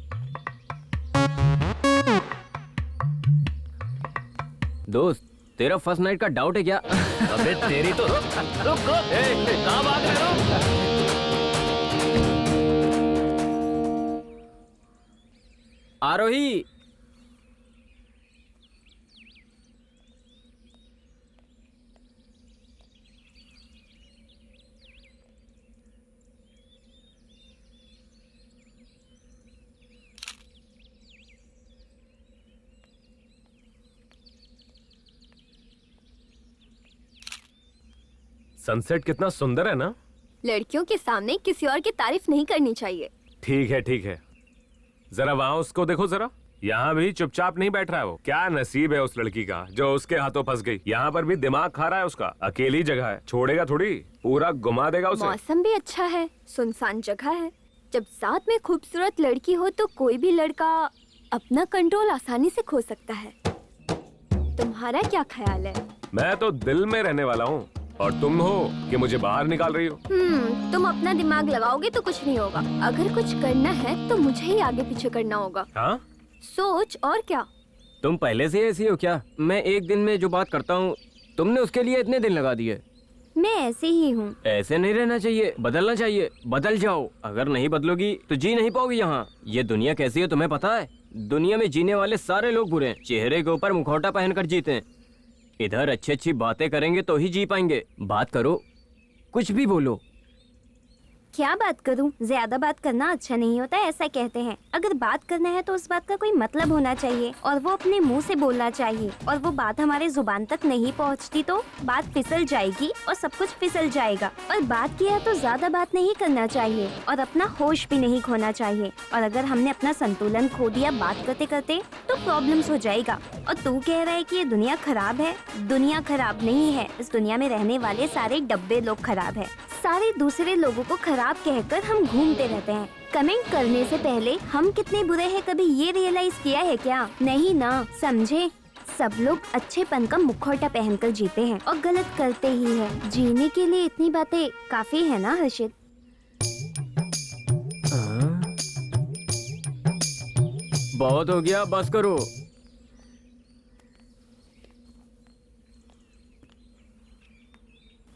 दोस्त तेरा फर्स्ट नाइट का डाउट है क्या? अबे तेरी तो रुक रुक रुक, कहाँ भाग रहे हो? आरोही सनसेट कितना सुंदर है ना? लड़कियों के सामने किसी और की तारीफ नहीं करनी चाहिए। ठीक है ठीक है, जरा वहां उसको देखो जरा। यहाँ भी चुपचाप नहीं बैठ रहा है वो। क्या नसीब है उस लड़की का जो उसके हाथों फंस गई। यहाँ पर भी दिमाग खा रहा है उसका। अकेली जगह है, छोड़ेगा थोड़ी, पूरा घुमा देगा उसे। मौसम भी अच्छा है, सुनसान जगह है। जब साथ में खूबसूरत लड़की हो तो कोई भी लड़का अपना कंट्रोल आसानी से खो सकता है। तुम्हारा क्या ख्याल है? मैं तो दिल में रहने वाला हूँ, और तुम हो कि मुझे बाहर निकाल रही हो। तुम अपना दिमाग लगाओगे तो कुछ नहीं होगा। अगर कुछ करना है तो मुझे ही आगे पीछे करना होगा। हाँ? सोच और क्या। तुम पहले से ऐसी हो क्या? मैं एक दिन में जो बात करता हूँ तुमने उसके लिए इतने दिन लगा दिए। मैं ऐसे ही हूँ। ऐसे नहीं रहना चाहिए, बदलना चाहिए। बदल जाओ, अगर नहीं बदलोगी तो जी नहीं पाओगी यहाँ। ये दुनिया कैसी है तुम्हें पता है? दुनिया में जीने वाले सारे लोग बुरे हैं, चेहरे के ऊपर मुखौटा पहनकर जीते हैं। इधर अच्छी अच्छी बातें करेंगे तो ही जी पाएंगे। बात करो, कुछ भी बोलो। क्या बात करूं? ज्यादा बात करना अच्छा नहीं होता है, ऐसा कहते हैं। अगर बात करना है तो उस बात का कोई मतलब होना चाहिए और वो अपने मुंह से बोलना चाहिए। और वो बात हमारे जुबान तक नहीं पहुंचती तो बात फिसल जाएगी और सब कुछ फिसल जाएगा। और बात किया तो ज्यादा बात नहीं करना चाहिए और अपना होश भी नहीं खोना चाहिए। और अगर हमने अपना संतुलन खो दिया बात करते करते तो प्रॉब्लम्स हो जाएगा। और तू कह रहा है कि ये दुनिया खराब है। दुनिया खराब नहीं है, इस दुनिया में रहने वाले सारे डब्बे लोग खराब है। सारे दूसरे लोगों को खराब कहकर हम घूमते रहते हैं। कमेंट करने से पहले हम कितने बुरे हैं कभी ये रियलाइज किया है क्या? नहीं ना, समझे? सब लोग अच्छेपन का मुखौटा पहनकर जीते हैं और गलत करते ही हैं। जीने के लिए इतनी बातें काफी है ना हर्षित? बहुत हो गया, बस करो।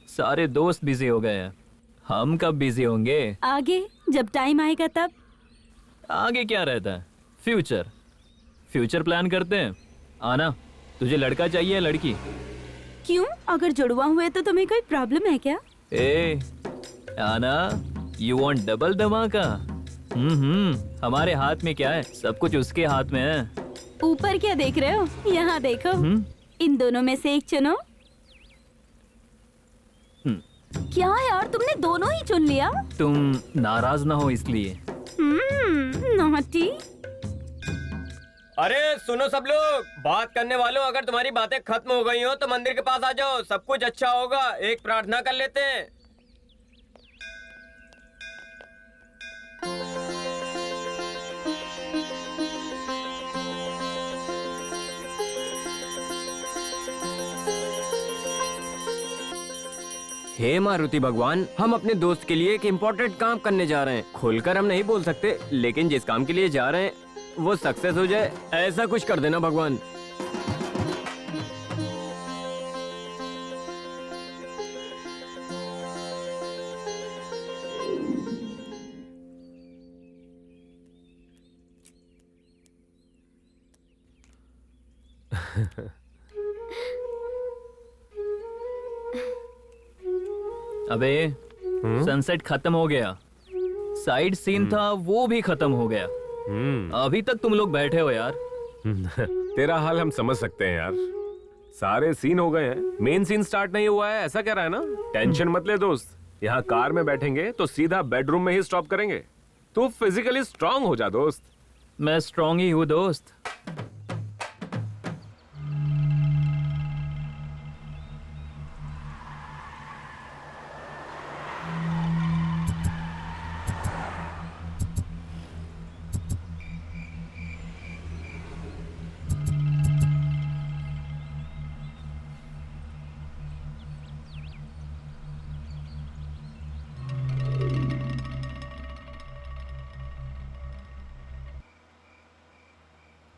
सारे दोस्त बिजी हो गए हैं, हम कब बिजी होंगे? आगे जब टाइम आएगा तब। आगे क्या रहता है? फ्यूचर प्लान करते हैं। आना, तुझे लड़का चाहिए या लड़की? क्यों? अगर जुड़वा हुए तो तुम्हें कोई प्रॉब्लम है क्या? ए आना, यू वांट डबल धमाका? हमारे हाथ में क्या है? सब कुछ उसके हाथ में है। ऊपर क्या देख रहे हो? यहाँ देखो। इन दोनों में से एक चुनो। क्या यार, तुमने दोनों ही चुन लिया? तुम नाराज ना हो इसलिए। नॉटी। अरे सुनो सब लोग, बात करने वालों, अगर तुम्हारी बातें खत्म हो गई हो तो मंदिर के पास आ जाओ, सब कुछ अच्छा होगा। एक प्रार्थना कर लेते हैं। हे मारुति भगवान, हम अपने दोस्त के लिए एक इम्पोर्टेंट काम करने जा रहे हैं। खुलकर हम नहीं बोल सकते, लेकिन जिस काम के लिए जा रहे हैं वो सक्सेस हो जाए, ऐसा कुछ कर देना भगवान। अबे सनसेट खत्म हो गया, साइड सीन था वो भी खत्म हो गया। अभी तक तुम लोग बैठे हो यार। तेरा हाल हम समझ सकते हैं यार। सारे सीन हो गए हैं, मेन सीन स्टार्ट नहीं हुआ है, ऐसा कह रहा है ना? टेंशन मत ले दोस्त, यहाँ कार में बैठेंगे तो सीधा बेडरूम में ही स्टॉप करेंगे। तू फिजिकली स्ट्रांग हो जा दोस्त। मैं स्ट्रांग ही हूँ दोस्त।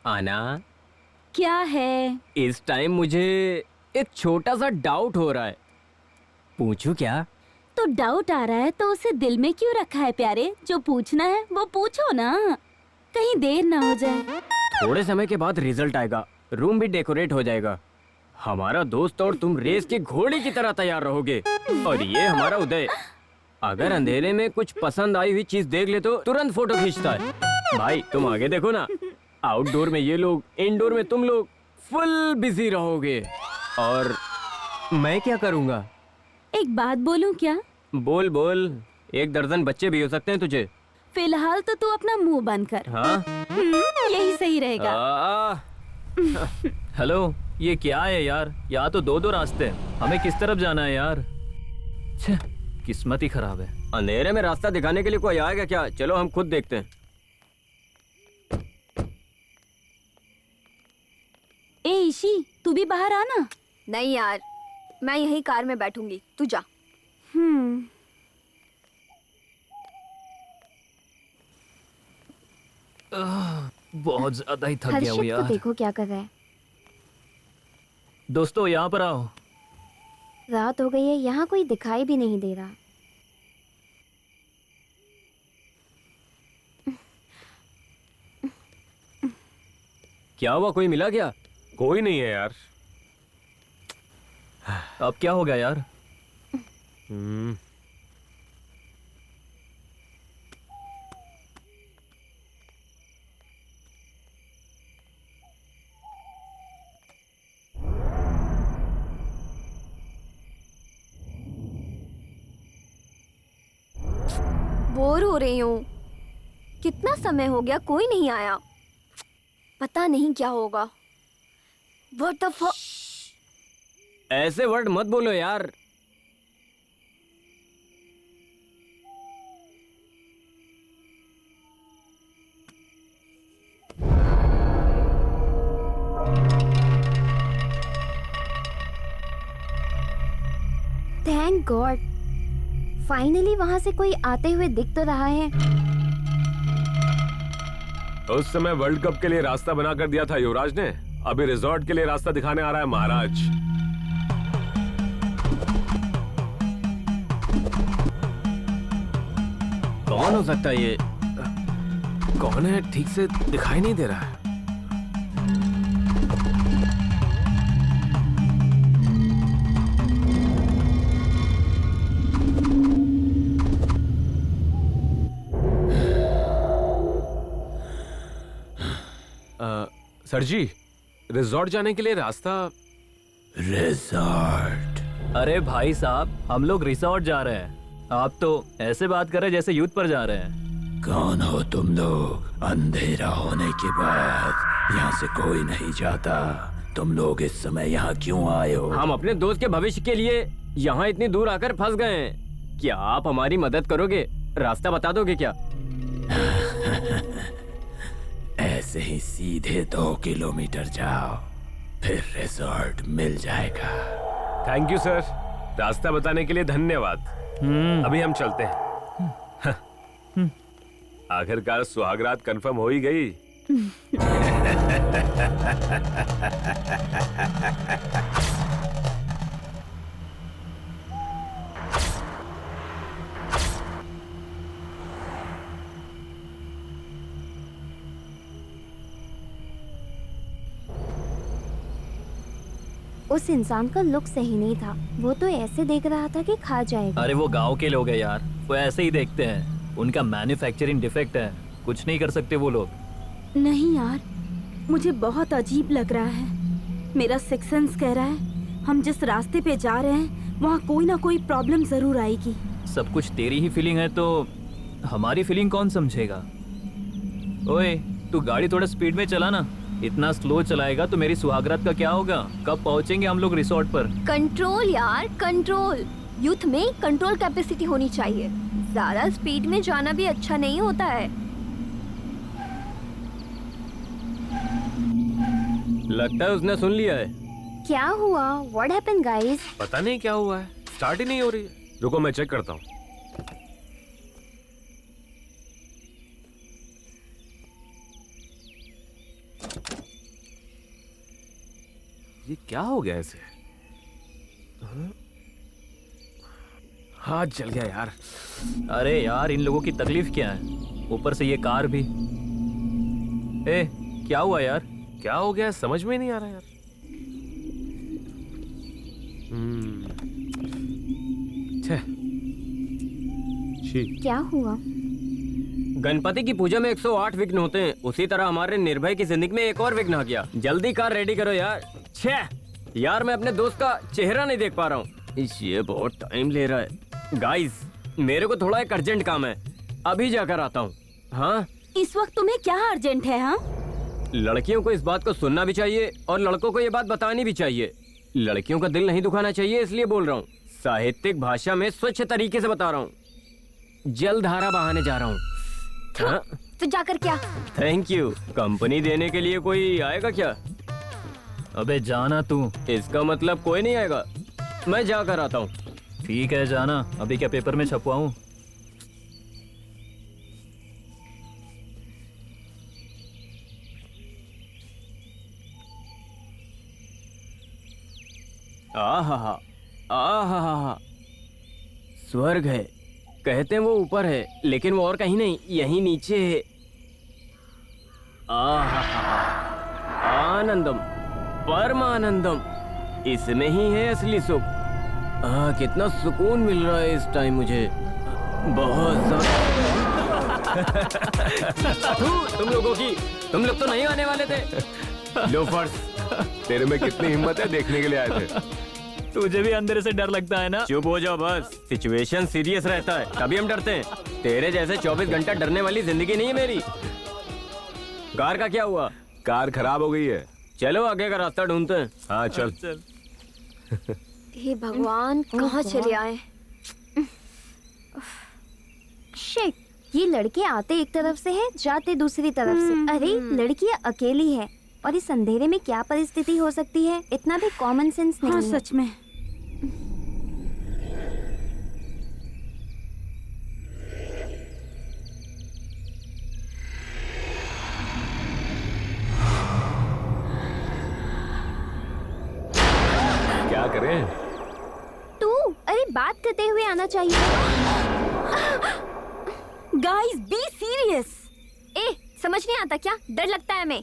आना, क्या है? इस टाइम मुझे एक छोटा सा डाउट हो रहा है, पूछूं क्या? तो डाउट आ रहा है तो उसे दिल में क्यों रखा है प्यारे? जो पूछना है वो पूछो ना, कहीं देर ना हो जाए। थोड़े समय के बाद रिजल्ट आएगा, रूम भी डेकोरेट हो जाएगा। हमारा दोस्त और तुम रेस के घोड़े की तरह तैयार रहोगे। और ये हमारा उदय, अगर अंधेरे में कुछ पसंद आई हुई चीज देख ले तो तुरंत फोटो खींचता है। भाई तुम आगे देखो ना, आउटडोर में ये लोग, इंडोर में तुम लोग फुल बिजी रहोगे। और मैं क्या करूँगा? एक बात बोलूं क्या? बोल बोल, 1 दर्जन बच्चे भी हो सकते हैं तुझे। फिलहाल तो तू अपना मुंह बंद कर। हाँ? यही सही रहेगा। हेलो, ये क्या है यार? यहाँ तो 2-2 रास्ते हैं, हमें किस तरफ जाना है यार? छे, किस्मत ही खराब है। अंधेरे में रास्ता दिखाने के लिए कोई आएगा क्या? चलो हम खुद देखते हैं। ए ईशी, तू भी बाहर आना। नहीं यार, मैं यही कार में बैठूंगी, तू जा। बहुत ज्यादा ही थक गया हूँ हर्षित को यार। देखो क्या कर रहा है। दोस्तों यहाँ पर आओ। रात हो गई है, यहाँ कोई दिखाई भी नहीं दे रहा। क्या हुआ, कोई मिला क्या? कोई नहीं है यार। अब क्या हो गया यार? हम्म, बोर हो रही हूँ। कितना समय हो गया, कोई नहीं आया। पता नहीं क्या होगा। What the fuck? ऐसे वर्ड मत बोलो यार। थैंक गॉड, फाइनली वहां से कोई आते हुए दिख तो रहा है। उस समय वर्ल्ड कप के लिए रास्ता बना कर दिया था युवराज ने, अभी रिजॉर्ट के लिए रास्ता दिखाने आ रहा है महाराज। कौन हो सकता है ये? कौन है, ठीक से दिखाई नहीं दे रहा है। सर जी, रिजॉर्ट जाने के लिए रास्ता। रिजॉर्ट? अरे भाई साहब, हम लोग रिसोर्ट जा रहे हैं। आप तो ऐसे बात कर रहे हैं जैसे युद्ध पर जा रहे हैं। कौन हो तुम लोग? अंधेरा होने के बाद यहाँ से कोई नहीं जाता। तुम लोग इस समय यहाँ क्यों आए हो? हम अपने दोस्त के भविष्य के लिए यहाँ इतनी दूर आकर फंस गए हैं। क्या आप हमारी मदद करोगे? रास्ता बता दोगे क्या? ऐसे ही सीधे 2 किलोमीटर जाओ, फिर रिजॉर्ट मिल जाएगा। थैंक यू सर, रास्ता बताने के लिए धन्यवाद। अभी हम चलते हैं। आखिरकार सुहागरात कंफर्म हो ही गई। उस इंसान का लुक सही नहीं था। वो तो ऐसे देख रहा था कि खा जाएगा। अरे वो गांव के लोग हैं यार, वो ऐसे ही देखते हैं। उनका मैन्युफैक्चरिंग डिफेक्ट है, कुछ नहीं कर सकते वो लोग। नहीं यार, मुझे बहुत अजीब लग रहा है। मेरा सिक्स सेंस कह रहा है हम जिस रास्ते पे जा रहे हैं वहाँ कोई ना कोई प्रॉब्लम जरूर आएगी। सब कुछ तेरी ही फीलिंग है तो हमारी फीलिंग कौन समझेगा? ओए, तू गाड़ी थोड़ा स्पीड में चला ना। इतना स्लो चलाएगा तो मेरी सुहागरात का क्या होगा? कब पहुंचेंगे हम लोग रिसोर्ट पर? कंट्रोल यार, कंट्रोल। यूथ में कंट्रोल कैपेसिटी होनी चाहिए। ज्यादा स्पीड में जाना भी अच्छा नहीं होता है। लगता है उसने सुन लिया है। क्या हुआ? What happened, guys? पता नहीं क्या हुआ है, स्टार्ट ही नहीं हो रही है। रुको मैं चेक करता हूँ। ये क्या हो गया ऐसे? हाथ जल गया यार। अरे यार, इन लोगों की तकलीफ क्या है? ऊपर से ये कार भी। ए, क्या हुआ यार? क्या हो गया समझ में नहीं आ रहा यार। छे। छी। क्या हुआ? गणपति की पूजा में 108 विघ्न होते हैं, उसी तरह हमारे निर्भय की जिंदगी में एक और विघ्न आ गया। जल्दी कार रेडी करो यार। छे यार, मैं अपने दोस्त का चेहरा नहीं देख पा रहा हूँ। ये बहुत टाइम ले रहा है। गाइस, मेरे को थोड़ा एक अर्जेंट काम है, अभी जाकर आता हूँ। हाँ, इस वक्त तुम्हें क्या अर्जेंट है? हाँ, लड़कियों को इस बात को सुनना भी चाहिए और लड़कों को ये बात बतानी भी चाहिए। लड़कियों का दिल नहीं दुखाना चाहिए, इसलिए बोल रहा हूँ। साहित्यिक भाषा में स्वच्छ तरीके से बता रहा हूँ। जलधारा बहाने जा रहा हूँ। हाँ? तो जाकर क्या? Thank you. कंपनी देने के लिए कोई आएगा क्या? अबे जाना तू। इसका मतलब कोई नहीं आएगा? मैं जाकर आता हूँ। ठीक है जाना, अभी क्या पेपर में छपवाऊं? आहा आहा, स्वर्ग है। कहते हैं वो ऊपर है, लेकिन वो और कहीं नहीं, यहीं नीचे है। आहा, आनंदम, परमानंदम, इसमें ही है असली सुख। कितना सुकून मिल रहा है इस टाइम मुझे, बहुत तुम लोगों की, तुम लोग तो नहीं आने वाले थे। लोफर्स, तेरे में कितनी हिम्मत है, देखने के लिए आए थे। तुझे भी अंदर से डर लगता है ना? चुप हो जाओ बस, सिचुएशन सीरियस रहता है तभी हम डरते हैं। तेरे जैसे 24 घंटा डरने वाली जिंदगी नहीं है मेरी। कार का क्या हुआ? कार खराब हो गई है। चलो आगे का रास्ता ढूंढते हैं। हाँ चल। हे भगवान, कहाँ चले आए? शिट, ये लड़के आते एक तरफ से है, जाते दूसरी तरफ से। अरे लड़की अकेली है और इस अंधेरे में क्या परिस्थिति हो सकती है, इतना भी कॉमन सेंस नहीं हाँ, है। सच में। क्या करें? तू, अरे बात करते हुए आना चाहिए। Guys be serious. ए, समझ नहीं आता क्या? डर लगता है हमें।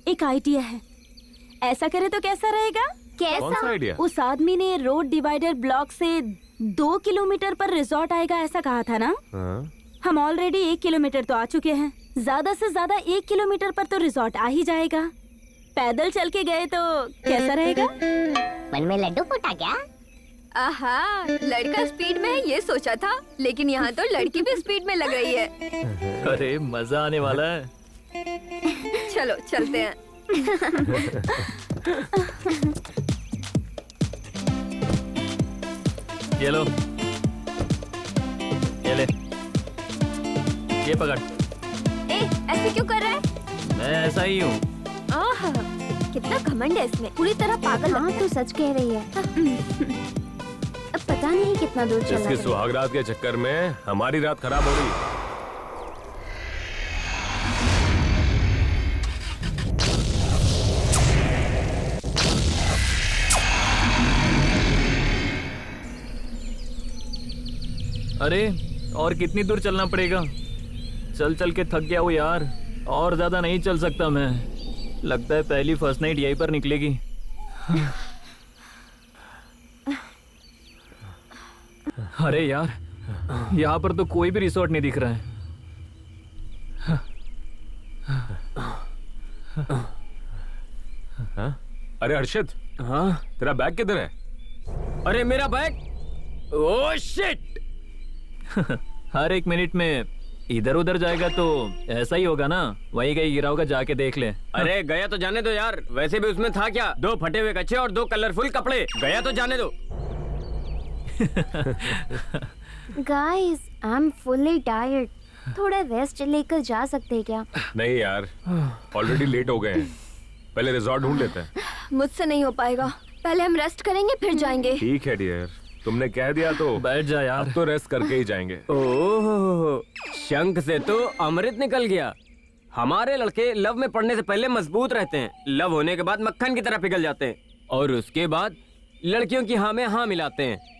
एक आइडिया है, ऐसा करे तो कैसा रहेगा? कौन सा आइडिया? उस आदमी ने रोड डिवाइडर ब्लॉक से 2 किलोमीटर पर रिजॉर्ट आएगा ऐसा कहा था ना? हाँ? हम ऑलरेडी 1 किलोमीटर तो आ चुके हैं, ज्यादा से ज्यादा 1 किलोमीटर पर तो रिजॉर्ट आ ही जाएगा। पैदल चल के गए तो कैसा रहेगा? मन में लड्डू फूटा क्या? आहा, लड़का स्पीड में है ये सोचा था, लेकिन यहाँ तो लड़की भी स्पीड में लग रही है। अरे मजा आने वाला है। चलो चलते हैं। ये लो, ये ले, ये पकड़। ए, ऐसे क्यों कर रहा है? मैं ऐसा ही हूँ। आहा, कितना घमंड है इसमें, पूरी तरह पागल। हाँ तू सच कह रही है। अब पता नहीं कितना दूर चलना इसके है। सुहागरात के चक्कर में हमारी रात खराब हो रही है। अरे और कितनी दूर चलना पड़ेगा? चल चल के थक गया हूँ यार, और ज्यादा नहीं चल सकता मैं। लगता है पहली फर्स्ट नाइट यहीं पर निकलेगी। अरे यार, यहाँ पर तो कोई भी रिसोर्ट नहीं दिख रहा है। हाँ? अरे हर्षित, हाँ? तेरा बैग किधर है? अरे मेरा बैग, ओह शिट। हर एक मिनट में इधर उधर जाएगा तो ऐसा ही होगा ना। वहीं कहीं गिरा होगा, जाके देख ले। अरे गया तो जाने दो यार, वैसे भी उसमें था क्या? 2 फटे हुए कच्चे और 2 कलरफुल कपड़े। गया तो जाने दो। Guys, I am fully tired. थोड़ा रेस्ट लेकर जा सकते हैं क्या? नहीं यार, ऑलरेडी लेट हो गए हैं। पहले रिजॉर्ट ढूंढ लेते हैं। मुझसे नहीं हो पाएगा, पहले हम रेस्ट करेंगे फिर जाएंगे। ठीक है डियर, तुमने कह दिया तो बैठ जा यार। अब तो रेस्ट करके ही जाएंगे। ओह, शंख से तो अमृत निकल गया। हमारे लड़के लव में पड़ने से पहले मजबूत रहते हैं, लव होने के बाद मक्खन की तरह पिघल जाते हैं, और उसके बाद लड़कियों की हाँ में हाँ मिलाते हैं।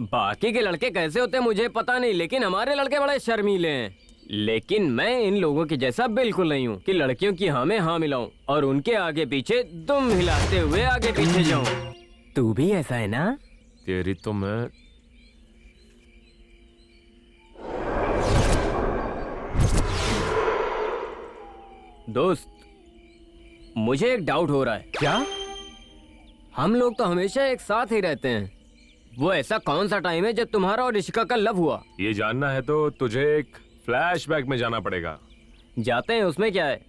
बाकी के लड़के कैसे होते हैं मुझे पता नहीं, लेकिन हमारे लड़के बड़े शर्मीले हैं। लेकिन मैं इन लोगों के जैसा बिल्कुल नहीं हूँ कि लड़कियों की हाँ में हाँ मिलाऊं और उनके आगे पीछे दुम हिलाते हुए आगे पीछे जाऊं। तू भी ऐसा है ना? तेरी तो मैं दोस्त, मुझे एक डाउट हो रहा है। क्या? हम लोग तो हमेशा एक साथ ही रहते हैं, वो ऐसा कौन सा टाइम है जब तुम्हारा और ऋषिका का लव हुआ? ये जानना है तो तुझे एक फ्लैशबैक में जाना पड़ेगा। जाते हैं, उसमें क्या है?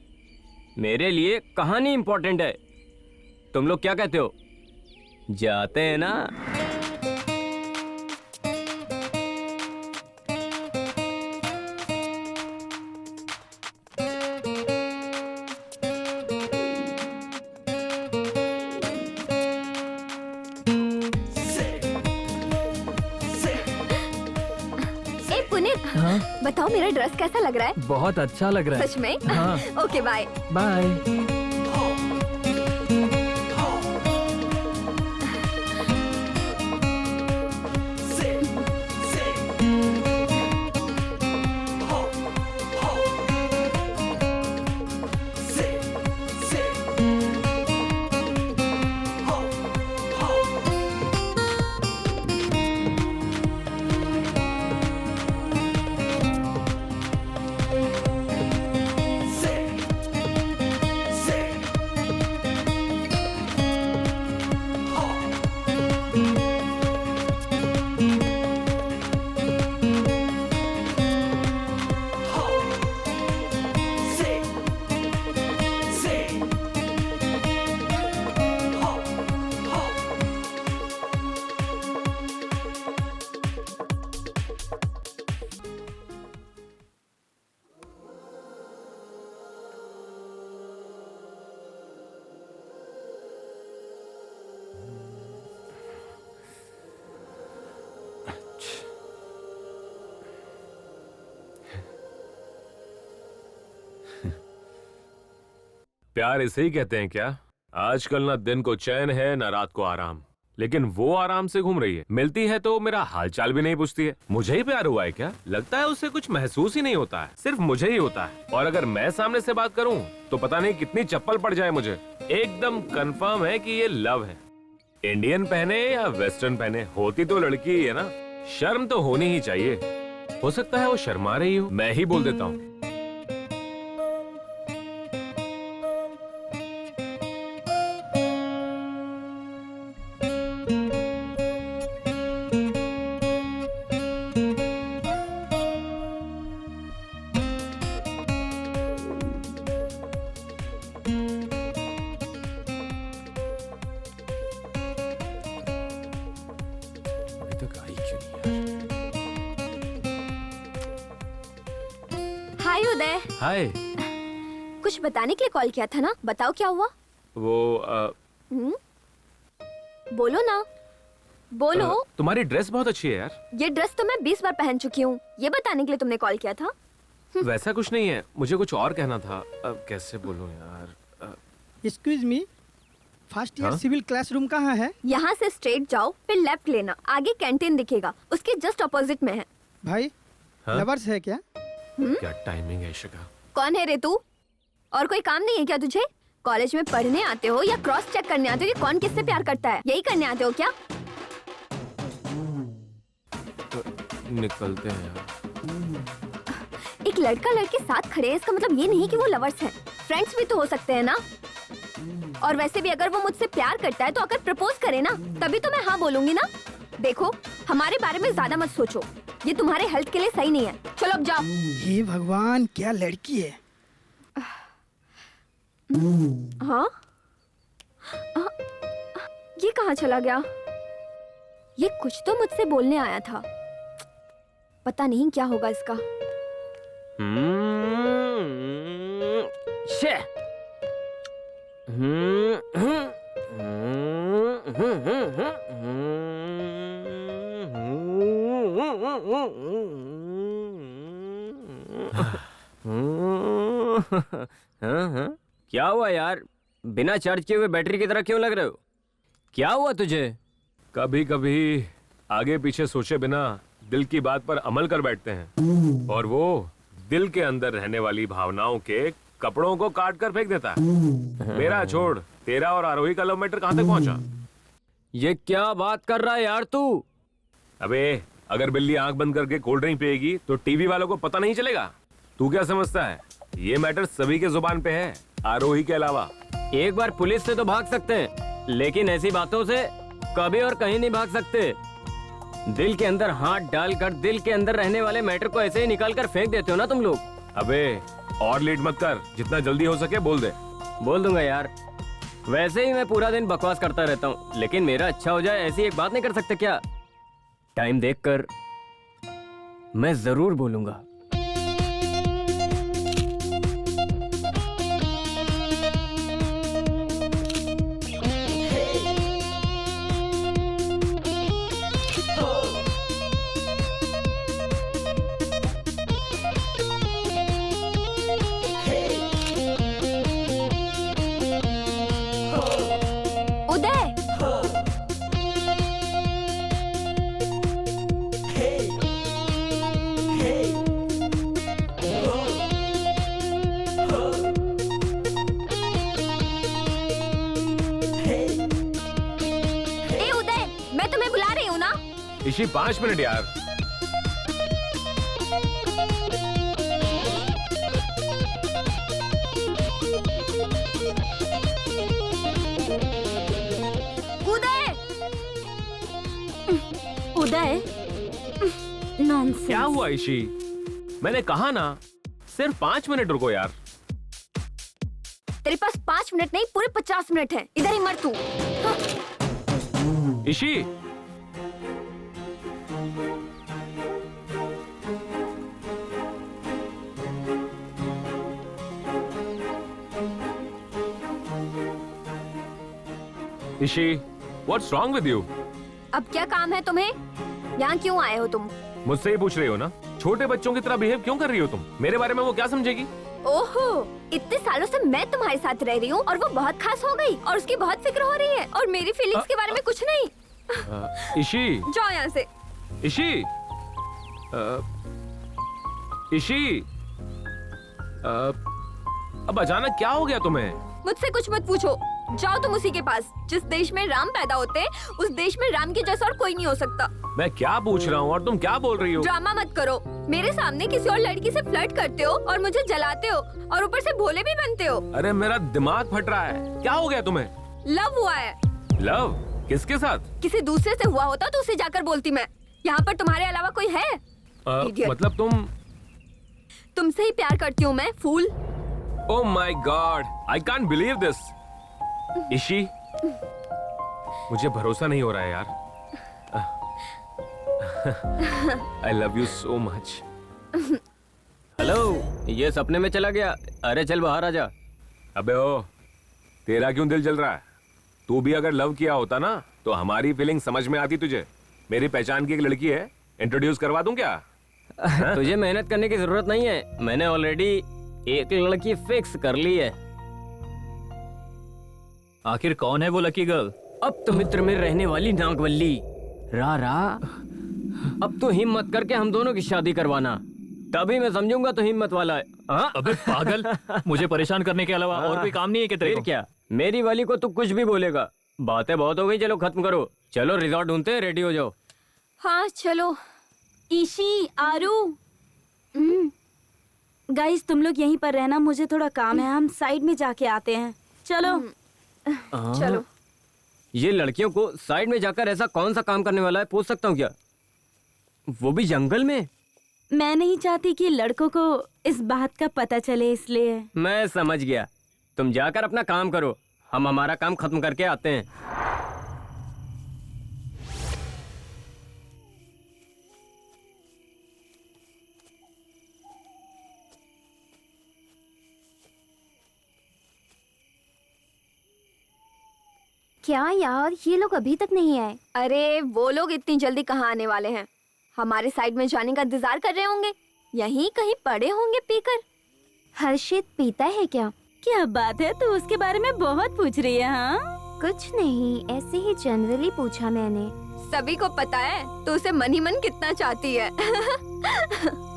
मेरे लिए कहानी इंपॉर्टेंट है। तुम लोग क्या कहते हो? जाते हैं ना? सुमित, हाँ बताओ मेरा ड्रेस कैसा लग रहा है? बहुत अच्छा लग रहा सच में? हाँ। Okay bye. बाय। प्यार इसे ही कहते हैं क्या? आजकल ना दिन को चैन है ना रात को आराम, लेकिन वो आराम से घूम रही है। मिलती है तो मेरा हालचाल भी नहीं पूछती है। मुझे ही प्यार हुआ है क्या? लगता है उसे कुछ महसूस ही नहीं होता है, सिर्फ मुझे ही होता है। और अगर मैं सामने से बात करूं तो पता नहीं कितनी चप्पल पड़ जाए मुझे। एकदम कंफर्म है कि ये लव है। इंडियन पहने या वेस्टर्न पहने, होती तो लड़की ही है ना। शर्म तो होनी ही चाहिए। हो सकता है वो शर्मा रही हो, मैं ही बोल देता हूँ। हाय उदय, हाय। कुछ बताने के लिए कॉल किया था ना? बताओ क्या हुआ? वो बोलो ना, बोलो। तुम्हारी ड्रेस बहुत अच्छी है यार। ये ड्रेस तो मैं 20 बार पहन चुकी हूँ। ये बताने के लिए तुमने कॉल किया था? वैसा कुछ नहीं है, मुझे कुछ और कहना था। अब कैसे बोलूं यार। एक्सक्यूज मी, फर्स्ट ईयर हाँ? सिविल क्लासरूम कहाँ है? यहाँ से स्ट्रेट जाओ, फिर लेफ्ट लेना, आगे कैंटीन दिखेगा, उसके जस्ट ऑपोजिट में है। भाई हाँ? लवर्स है क्या? क्या टाइमिंग है शिखा। कौन है रे तू? और कोई काम नहीं है क्या तुझे? कॉलेज में पढ़ने आते हो या क्रॉस चेक करने आते हो कि कौन किससे प्यार करता है? यही करने आते हो क्या? निकलते हैं यार। एक लड़का लड़के साथ खड़े हैं, इसका मतलब ये नहीं कि वो लवर्स हैं। फ्रेंड्स भी तो हो सकते हैं ना। और वैसे भी अगर वो मुझसे प्यार करता है तो आकर प्रपोज करे ना, तभी तो मैं हाँ बोलूंगी ना। देखो, हमारे बारे में ज्यादा मत सोचो, ये तुम्हारे हेल्थ के लिए सही नहीं है। चलो अब जाओ। हे भगवान, क्या लड़की है। हाँ? ये कहाँ चला गया? ये कुछ तो मुझसे बोलने आया था, पता नहीं क्या होगा इसका। शे। क्या हुआ यार? बिना चार्ज किए हुए बैटरी की तरह क्यों लग रहे हो? क्या हुआ तुझे? कभी कभी आगे पीछे सोचे बिना दिल की बात पर अमल कर बैठते हैं, और वो दिल के अंदर रहने वाली भावनाओं के कपड़ों को काट कर फेंक देता है। मेरा छोड़, तेरा और आरोही का लव मैटर कहां तक पहुंचा? ये क्या बात कर रहा है यार तू? अबे, अगर बिल्ली आंख बंद करके कोल्ड ड्रिंक पिएगी तो टीवी वालों को पता नहीं चलेगा? तू क्या समझता है ये मैटर सभी के जुबान पे है, आरोही के अलावा। एक बार पुलिस से तो भाग सकते हैं, लेकिन ऐसी बातों से कभी और कहीं नहीं भाग सकते। दिल के अंदर हाथ डालकर दिल के अंदर रहने वाले मैटर को ऐसे ही निकाल कर फेंक देते हो ना तुम लोग। अबे और लेट मत कर, जितना जल्दी हो सके बोल दे। बोल दूंगा यार। वैसे ही मैं पूरा दिन बकवास करता रहता हूँ, लेकिन मेरा अच्छा हो जाए ऐसी एक बात नहीं कर सकते क्या? टाइम देखकर मैं जरूर बोलूंगा। ईशी 5 मिनट यार। उदय, उदय, नॉनसेंस। क्या हुआ ईशी? मैंने कहा ना सिर्फ 5 मिनट रुको यार। तेरे पास 5 मिनट नहीं पूरे 50 मिनट हैं। इधर ही मर तू। हाँ। ईशी, ईशी, व्हाट्स रॉन्ग विद यू? अब क्या काम है तुम्हें? यहाँ क्यों आए हो तुम? मुझसे ही पूछ रही हो ना? छोटे बच्चों की तरह बिहेव क्यों कर रही हो तुम? मेरे बारे में वो क्या समझेगी? ओहो, इतने सालों से मैं तुम्हारे साथ रह रही हूँ और वो बहुत खास हो गई और उसकी बहुत फिक्र हो रही है और मेरी फीलिंग्स के बारे में कुछ नहीं। ईशी, जाओ यहाँ से। ईशी, ईशी, अब अचानक क्या हो गया तुम्हें? मुझसे कुछ मत पूछो। जाओ तुम उसी के पास। जिस देश में राम पैदा होते हैं, उस देश में राम के जैसा और कोई नहीं हो सकता। मैं क्या पूछ रहा हूँ और तुम क्या बोल रही हो? ड्रामा मत करो। मेरे सामने किसी और लड़की से फ्लर्ट करते हो और मुझे जलाते हो और ऊपर से भोले भी बनते हो। अरे मेरा दिमाग फट रहा है। क्या हो गया तुम्हें? लव हुआ है। लव? किसके साथ? किसी दूसरे से हुआ होता तो उसे जाकर बोलती मैं। यहाँ पर तुम्हारे अलावा कोई है? Idiot। मतलब तुमसे ही प्यार करती हूँ मैं, फूल। Oh my god, I can't believe this. Ishi, मुझे भरोसा नहीं हो रहा है यार। I love you so much. Hello, ये सपने में चला गया। अरे चल बाहर आ जा। अबे ओ, तेरा क्यों दिल जल रहा है? तू भी अगर लव किया होता ना तो हमारी फीलिंग समझ में आती तुझे। मेरी पहचान की एक लड़की है, इंट्रोड्यूस करवा दूं क्या? तुझे मेहनत करने की जरूरत नहीं है। मैंने ऑलरेडी एक लड़की फिक्स कर ली है। आखिर कौन है वो लकी गर्ल? अब तो मित्र में रहने वाली नागवल्ली। रा अब तो हिम्मत करके हम दोनों की शादी करवाना, तभी मैं समझूंगा तो हिम्मत वाला है। हाँ? अबे पागल, मुझे परेशान करने के अलावा और कोई काम नहीं है क्या तेरे फिर को? क्या, मेरी वाली को तू कुछ भी बोलेगा। बातें बहुत हो गई, चलो खत्म करो। चलो रिजॉर्ट ढूंढते हैं, रेडी हो जाओ। हाँ चलो। ईशी, आरू, गाइस तुम लोग यहीं पर रहना, मुझे थोड़ा काम है। हम साइड में जाके आते हैं। चलो। चलो। ये लड़कियों को साइड में जाकर ऐसा कौन सा काम करने वाला है, पूछ सकता हूँ क्या? वो भी जंगल में। मैं नहीं चाहती कि लड़कों को इस बात का पता चले, इसलिए। मैं समझ गया, तुम जाकर अपना काम करो, हम हमारा काम खत्म करके आते हैं। क्या यार, ये लोग अभी तक नहीं आए। अरे वो लोग इतनी जल्दी कहाँ आने वाले हैं? हमारे साइड में जाने का इंतजार कर रहे होंगे। यहीं कहीं पड़े होंगे पीकर। हर्षित पीता है क्या? क्या बात है, तू उसके बारे में बहुत पूछ रही है। हाँ, कुछ नहीं, ऐसे ही जनरली पूछा मैंने। सभी को पता है तो उसे मन ही मन कितना चाहती है।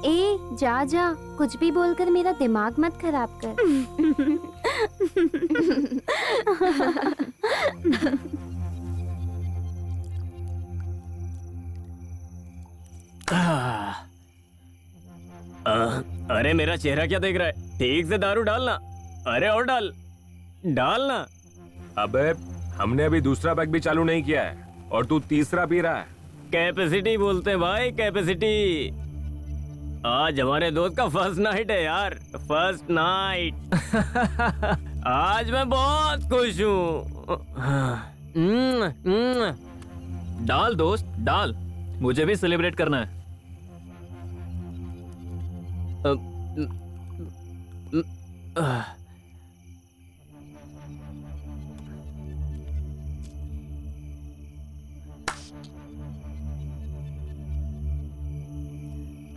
ए जा जा, कुछ भी बोलकर मेरा दिमाग मत खराब कर। अरे मेरा चेहरा क्या देख रहा है? ठीक से दारू डालना। अरे और डालना। अबे हमने अभी दूसरा बैग भी चालू नहीं किया है और तू तीसरा पी रहा है। कैपेसिटी बोलते हैं भाई, कैपेसिटी। आज हमारे दोस्त का फर्स्ट नाइट है यार, फर्स्ट नाइट। आज मैं बहुत खुश हूँ। डाल दोस्त डाल, मुझे भी सेलिब्रेट करना है।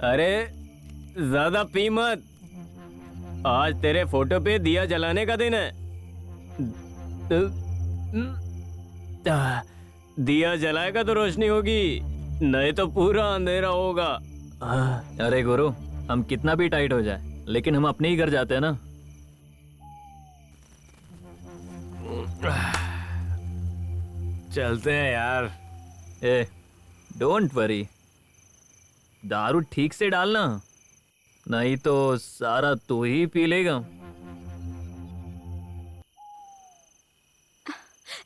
अरे ज्यादा पी मत, आज तेरे फोटो पे दिया जलाने का दिन है। दिया जलाएगा तो रोशनी होगी, नहीं तो पूरा अंधेरा होगा। अरे गुरु, हम कितना भी टाइट हो जाए लेकिन हम अपने ही घर जाते हैं ना। चलते हैं यार। ए, डोंट वरी, दारू ठीक से डालना, नहीं तो सारा तू ही पी लेगा।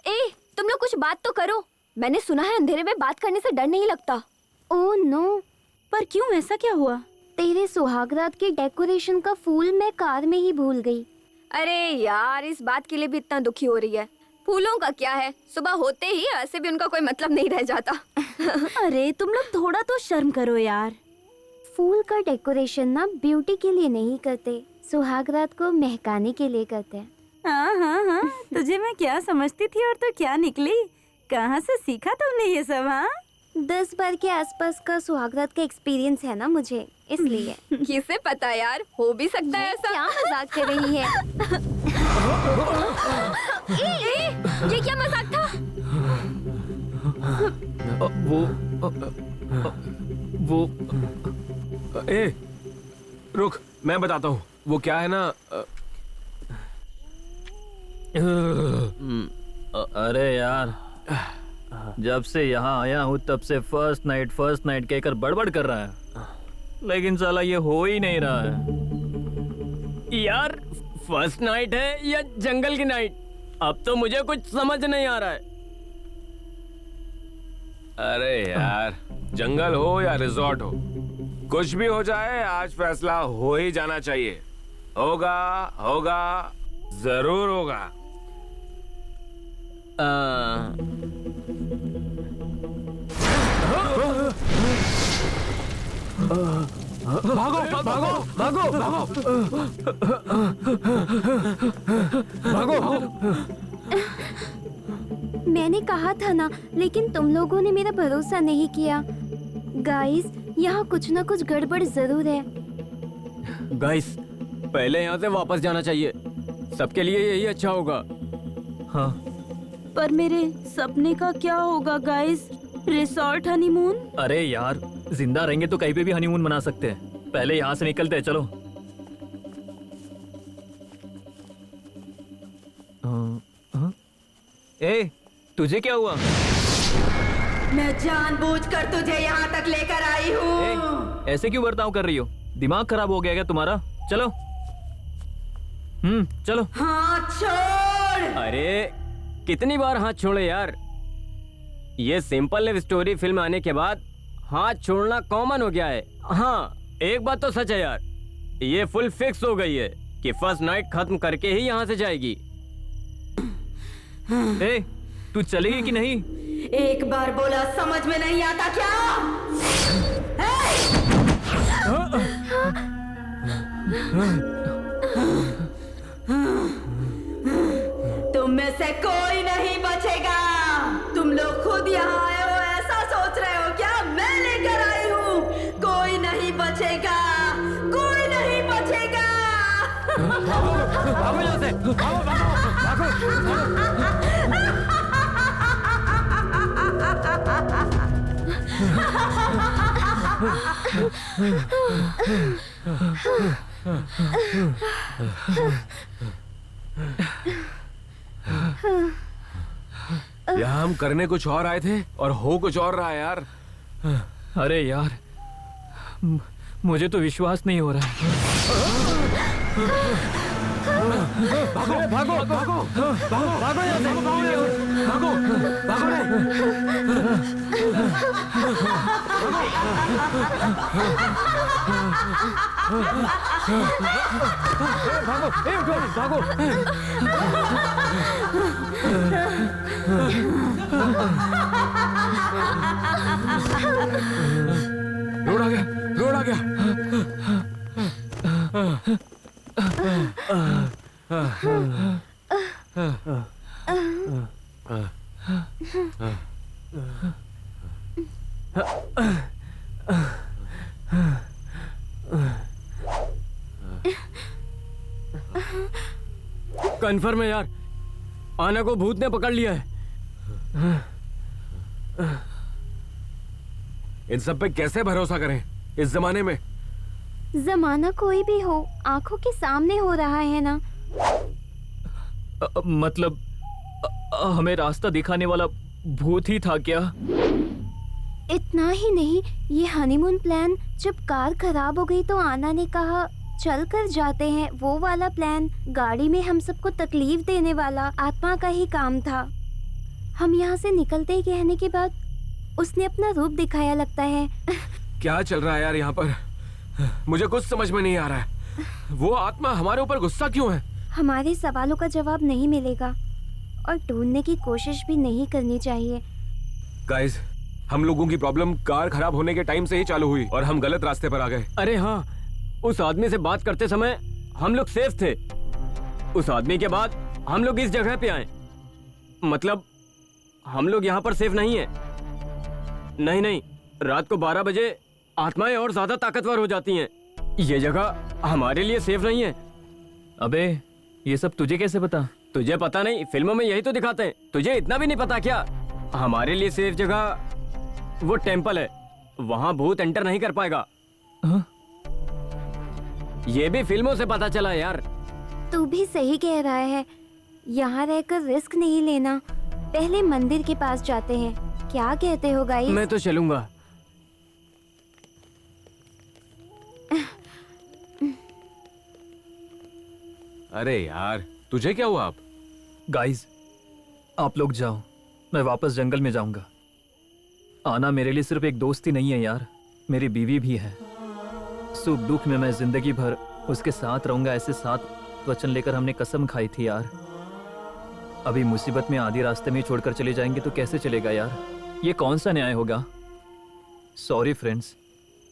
ए, तुम लोग कुछ बात तो करो। मैंने सुना है अंधेरे में बात करने से डर नहीं लगता। ओह नो, पर क्यों, ऐसा क्या हुआ? तेरे सुहागरात के डेकोरेशन का फूल मैं कार में ही भूल गई। अरे यार, इस बात के लिए भी इतना दुखी हो रही है। फूलों का क्या है, सुबह होते ही ऐसे भी उनका कोई मतलब नहीं रह जाता। अरे तुम लोग थोड़ा तो शर्म करो यार। फूल का डेकोरेशन ना ब्यूटी के लिए नहीं करते, सुहागरात को महकाने के लिए करते हैं। हाँ हाँ हाँ, तुझे मैं क्या समझती थी और तो क्या निकली। कहाँ से सीखा तुमने ये सब? हाँ, 10 बार के आसपास का सुहागरात का एक्सपीरियंस है ना मुझे, इसलिए। किसे पता यार, हो भी सकता है ऐसा। क्या मजाक कर रही है? ये क्या मजाक था? वो ए, रुक, मैं बताता हूँ। वो क्या है ना, अरे यार, जब से यहाँ आया हूँ तब से फर्स्ट नाइट कहकर बड़बड़ कर रहा है, लेकिन साला ये हो ही नहीं रहा है। यार फर्स्ट नाइट है या जंगल की नाइट, अब तो मुझे कुछ समझ नहीं आ रहा है। अरे यार, जंगल हो या रिजॉर्ट हो, कुछ भी हो जाए, आज फैसला हो ही जाना चाहिए। होगा होगा, जरूर होगा। भागो भागो भागो भागो भागो। मैंने कहा था ना, लेकिन तुम लोगों ने मेरा भरोसा नहीं किया। गाइस, यहाँ कुछ ना कुछ गड़बड़ जरूर है। गाइस, पहले यहाँ से वापस जाना चाहिए, सबके लिए यही अच्छा होगा। हाँ, पर मेरे सपने का क्या होगा गाइस? Resort honeymoon? अरे यार, जिंदा रहेंगे तो कहीं पे भी हनीमून मना सकते हैं। पहले यहाँ से निकलते हैं, चलो। ए, तुझे क्या हुआ? मैं जानबूझकर तुझे यहाँ तक लेकर आई हूँ। ऐसे क्यों बर्ताव कर रही हो? दिमाग खराब हो गया क्या तुम्हारा? चलो। चलो। हाथ छोड़। अरे कितनी बार हाथ छोड़े यार, ये सिंपल लव स्टोरी फिल्म आने के बाद हाथ छोड़ना कॉमन हो गया है। हाँ, एक बात तो सच है यार, ये फुल फिक्स हो गई है कि फर्स्ट नाइट खत्म करके ही यहाँ से जाएगी। ए, तू चलेगी कि नहीं? एक बार बोला समझ में नहीं आता क्या? तुम में से कोई नहीं बचेगा। तुम लोग खुद यहाँ आए हो, ऐसा सोच रहे हो क्या? मैं लेकर आई हूँ। कोई नहीं बचेगा, कोई नहीं बचेगा। भागो यहाँ से, भागो भागो यहाँ हम करने कुछ और आए थे और हो कुछ और रहा है यार। अरे यार, मुझे तो विश्वास नहीं हो रहा है। भागो भागो भागो भागो भागो यहाँ से, भागो भागो भागो रोड आ गया, रोड आ गया। कन्फर्म है यार, आना को भूत ने पकड़ लिया है। इन सब पे कैसे भरोसा करें इस जमाने में? जमाना कोई भी हो, आंखों के सामने हो रहा है ना। मतलब हमें रास्ता दिखाने वाला भूत ही था क्या? इतना ही नहीं, ये हनीमून प्लान जब कार खराब हो गई तो आना ने कहा चल कर जाते हैं, वो वाला प्लान गाड़ी में हम सबको तकलीफ देने वाला आत्मा का ही काम था। हम यहाँ से निकलते ही कहने के बाद उसने अपना रूप दिखाया लगता है। क्या चल रहा है यार यहाँ पर? मुझे कुछ समझ में नहीं आ रहा है। वो आत्मा हमारे ऊपर गुस्सा क्यों है? हमारे सवालों का जवाब नहीं मिलेगा और ढूंढने की कोशिश भी नहीं करनी चाहिए। गाइस, हम लोगों की प्रॉब्लम कार खराब होने के टाइम से ही चालू हुई और हम गलत रास्ते पर आ गए। अरे हाँ, उस आदमी से बात करते समय हम लोग सेफ थे। उस आदमी के बाद हम लोग इस जगह पे आए, मतलब हम लोग यहाँ पर सेफ नहीं है। नहीं, रात को 12 बजे आत्माएं और ज्यादा ताकतवर हो जाती हैं। ये जगह हमारे लिए सेफ नहीं है। अबे ये सब तुझे कैसे पता? तुझे पता नहीं? फिल्मों में यही तो दिखाते हैं। तुझे इतना भी नहीं पता क्या? हमारे लिए सेफ जगह वो टेम्पल है, वहां भूत एंटर नहीं कर पाएगा। हाँ? ये भी फिल्मों से पता चला यार। तू भी सही कह रहा है, यहाँ रहकर रिस्क नहीं लेना। पहले मंदिर के पास जाते हैं, क्या कहते हो गाइस? मैं तो चलूंगा। अरे यार, तुझे क्या हुआ? आप गाइस, आप लोग जाओ, मैं वापस जंगल में जाऊंगा। आना मेरे लिए सिर्फ एक दोस्त ही नहीं है यार, मेरी बीवी भी है। सुख दुख में मैं जिंदगी भर उसके साथ रहूंगा, ऐसे साथ वचन लेकर हमने कसम खाई थी यार। अभी मुसीबत में आधी रास्ते में ही छोड़कर चले जाएंगे तो कैसे चलेगा यार? ये कौन सा न्याय होगा? सॉरी फ्रेंड्स,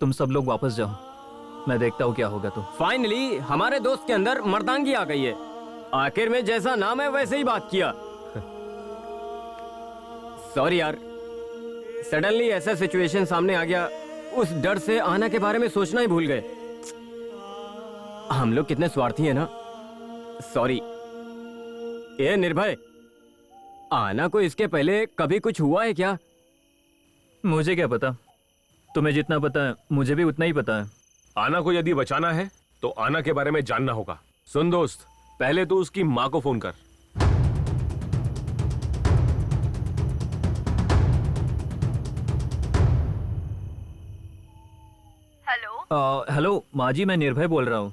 तुम सब लोग वापस जाओ, मैं देखता हूँ क्या होगा। तो फाइनली हमारे दोस्त के अंदर मर्दांगी आ गई है। आखिर में जैसा नाम है वैसे ही बात किया। सॉरी यार, सडनली ऐसा सिचुएशन सामने आ गया, उस डर से आना के बारे में सोचना ही भूल गए। हम लोग कितने स्वार्थी हैं ना। सॉरी। ये निर्भय, आना को इसके पहले कभी कुछ हुआ है क्या? मुझे क्या पता, तुम्हें जितना पता है मुझे भी उतना ही पता है। आना को यदि बचाना है तो आना के बारे में जानना होगा। सुन दोस्त, पहले तो उसकी माँ को फोन कर। हेलो माँ जी, मैं निर्भय बोल रहा हूँ।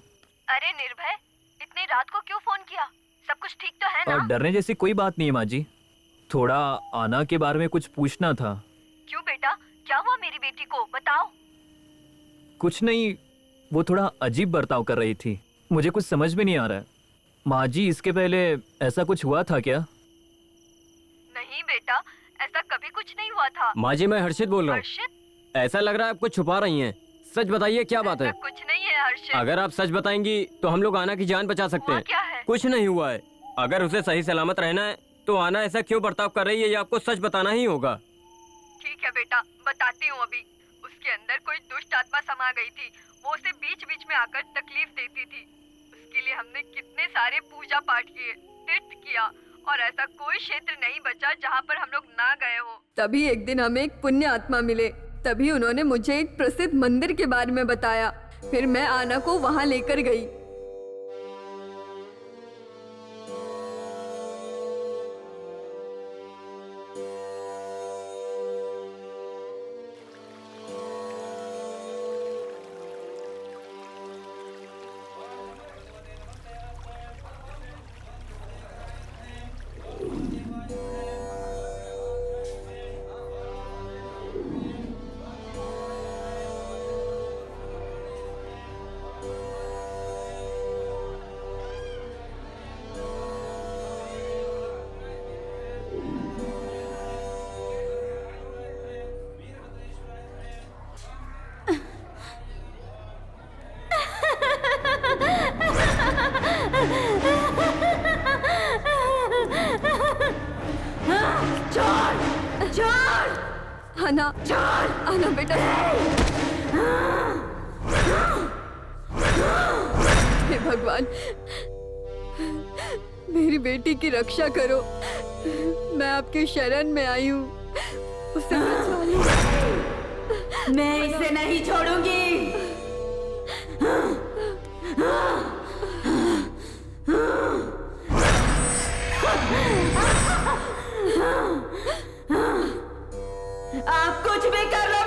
अरे निर्भय, इतनी रात को क्यों फोन किया? सब कुछ ठीक तो है ना? डरने जैसी कोई बात नहीं है माँ जी, थोड़ा आना के बारे में कुछ पूछना था। क्यों बेटा, क्या हुआ मेरी बेटी को, बताओ। कुछ नहीं, वो थोड़ा अजीब बर्ताव कर रही थी, मुझे कुछ समझ में नहीं आ रहा है। माँ जी, इसके पहले ऐसा कुछ हुआ था क्या? नहीं बेटा, ऐसा कभी कुछ नहीं हुआ था। माँ जी, मैं हर्षित बोल रहा हूँ। हर्षित? ऐसा लग रहा है आप कुछ छुपा रही हैं। सच बताइए, क्या बात है? कुछ नहीं है हर्षित। अगर आप सच बताएंगी तो हम लोग आना की जान बचा सकते हैं। क्या है? कुछ नहीं हुआ है। अगर उसे सही सलामत रहना है तो आना ऐसा क्यों बर्ताव कर रही है, ये आपको सच बताना ही होगा। ठीक है बेटा, बताती हूँ। अभी उसके अंदर कोई दुष्ट आत्मा समा गई थी, वो उसे बीच बीच में आकर तकलीफ देती थी। उसके लिए हमने कितने सारे पूजा पाठ किए, तीर्थ किया, और ऐसा कोई क्षेत्र नहीं बचा जहाँ पर हम लोग ना गए हो। तभी एक दिन हमें एक पुण्य आत्मा मिले, तभी उन्होंने मुझे एक प्रसिद्ध मंदिर के बारे में बताया। फिर मैं आना को वहाँ लेकर गई। आना, आना बेटा। हे भगवान, मेरी बेटी की रक्षा करो। मैं आपकी शरण में आई हूँ, उसे बचा लो। मैं इसे नहीं छोड़ूंगी। आप कुछ भी कर लो,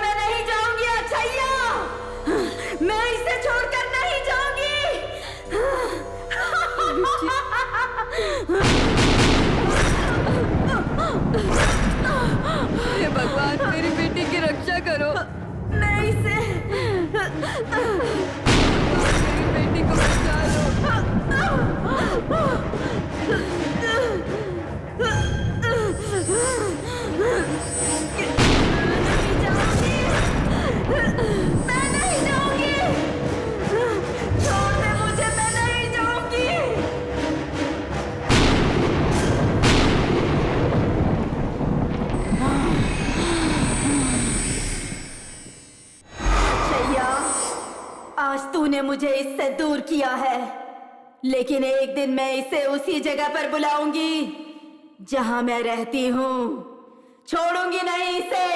रक्षा करो। मैं इसे मेरी बेटी को बचा लो। मैं नहीं जाऊंगी। छोड़ दे मुझे, मैं नहीं जाऊंगी। भैया, आज तूने मुझे इससे दूर किया है, लेकिन एक दिन मैं इसे उसी जगह पर बुलाऊंगी जहां मैं रहती हूँ। छोड़ूंगी नहीं इसे।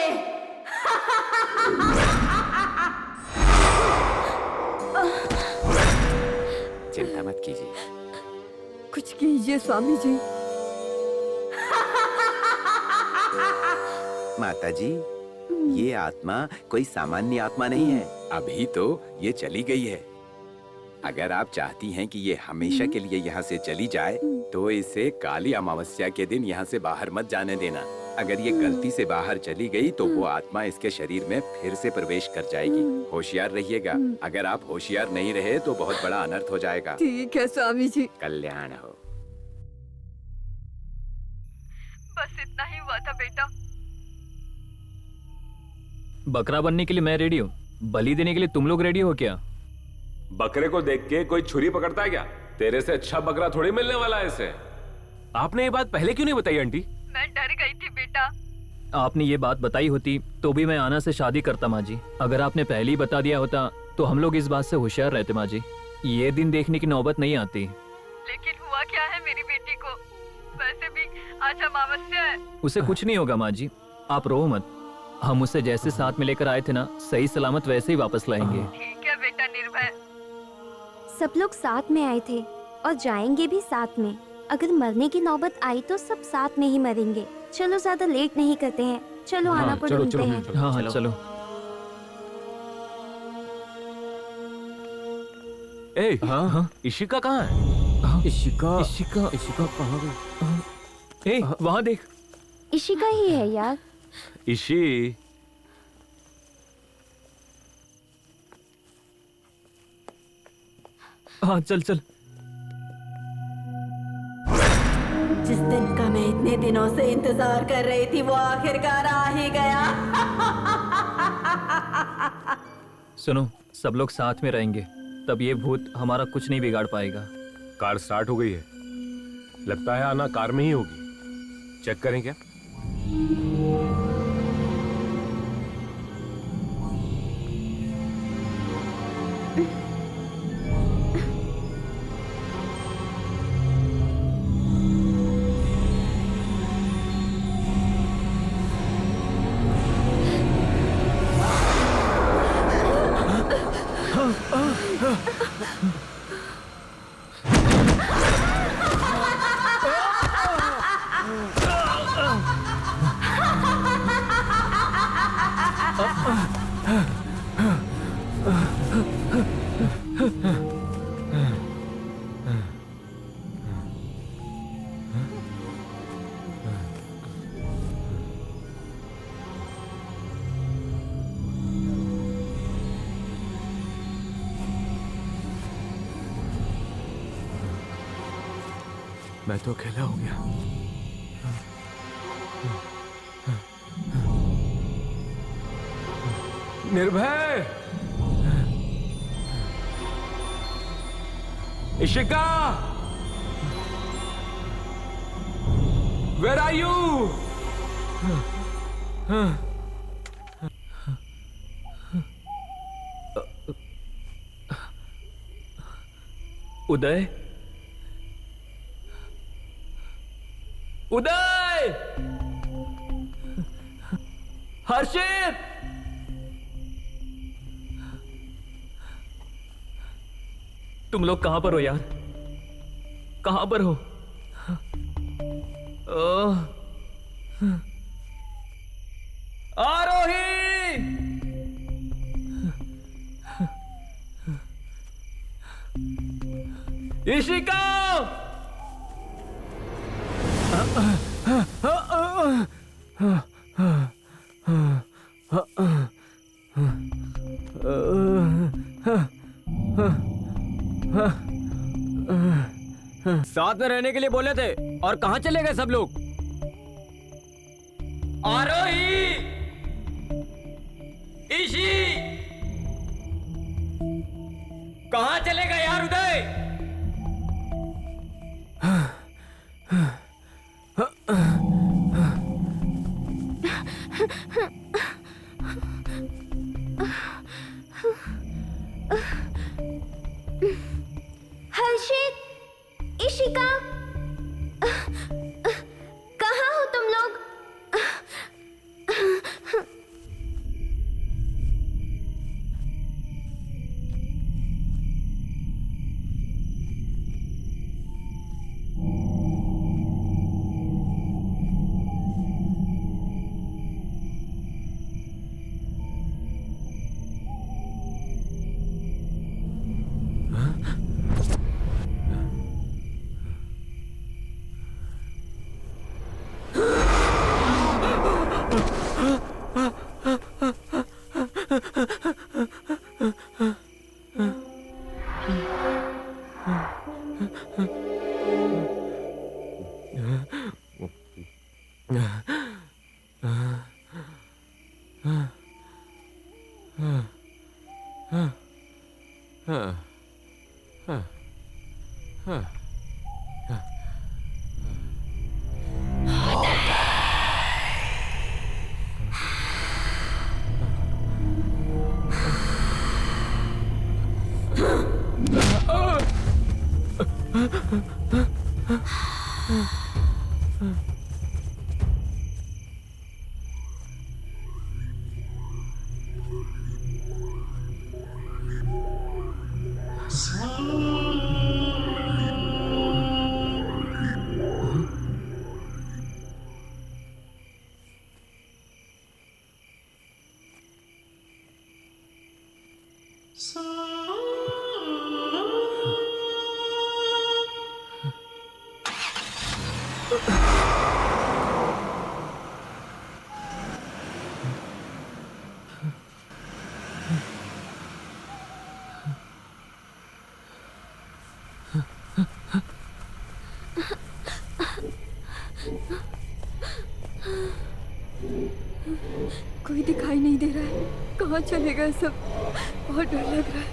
चिंता मत कीजिए। कुछ कीजिए स्वामी जी। माता जी, ये आत्मा कोई सामान्य आत्मा नहीं है। अभी तो ये चली गई है। अगर आप चाहती हैं कि ये हमेशा के लिए यहाँ से चली जाए, तो इसे काली अमावस्या के दिन यहाँ से बाहर मत जाने देना। अगर ये गलती से बाहर चली गई तो वो आत्मा इसके शरीर में फिर से प्रवेश कर जाएगी। होशियार रहिएगा। अगर आप होशियार नहीं रहे तो बहुत बड़ा अनर्थ हो जाएगा। ठीक है स्वामी जी। कल्याण हो। बस इतना ही हुआ था बेटा। बकरा बनने के लिए मैं रेडी हूँ, बलि देने के लिए तुम लोग रेडी हो क्या? बकरे को देख के कोई छुरी पकड़ता है क्या? तेरे से अच्छा बकरा थोड़ी मिलने वाला है इसे। आपने ये बात पहले क्यों नहीं बताई आंटी? मैं डर गई थी बेटा। आपने ये बात बताई होती तो भी मैं आना से शादी करता माँ जी। अगर आपने पहले ही बता दिया होता तो हम लोग इस बात से होशियार रहते माँ जी। ये दिन देखने की नौबत नहीं आती। लेकिन हुआ क्या है मेरी बेटी को? वैसे भी आज अमावस्या है। उसे कुछ नहीं होगा माँ जी, आप रो मत। हम उसे जैसे साथ में लेकर आए थे ना, सही सलामत वैसे ही वापस लाएंगे। ठीक है बेटा निर्भय। सब लोग साथ में आए थे और जाएंगे भी साथ में। अगर मरने की नौबत आई तो सब साथ में ही मरेंगे। चलो ज्यादा लेट नहीं करते हैं, चलो आना पर ढूंढते हैं। हाँ हाँ चलो। ए, हाँ इशिका कहाँ है? इशिका इशिका इशिका कहाँ गई? ए, वहाँ देख। इशिका ही है यार। इशी, हाँ चल चल। जिस दिन का मैं इतने दिनों से इंतजार कर रही थी वो आखिरकार आ ही गया। सुनो, सब लोग साथ में रहेंगे, तब ये भूत हमारा कुछ नहीं बिगाड़ पाएगा। कार स्टार्ट हो गई है। लगता है आना कार में ही होगी। चेक करें क्या? मैं तो अकेला हो गया। निर्भय, इशिका, वेयर आर यू? उदय, उदय, हर्षित, तुम लोग कहां पर हो यार? कहां पर हो? आरोही, इशिका, साथ में रहने के लिए बोले थे और कहाँ चले गए सब लोग? आरोही, ईशी, कहाँ चले गए यार उदय? हर्षित, इशिका, कहाँ हो तुम लोग? कोई दिखाई नहीं दे रहा है। कहाँ चले गए सब? बहुत डर लग रहा है।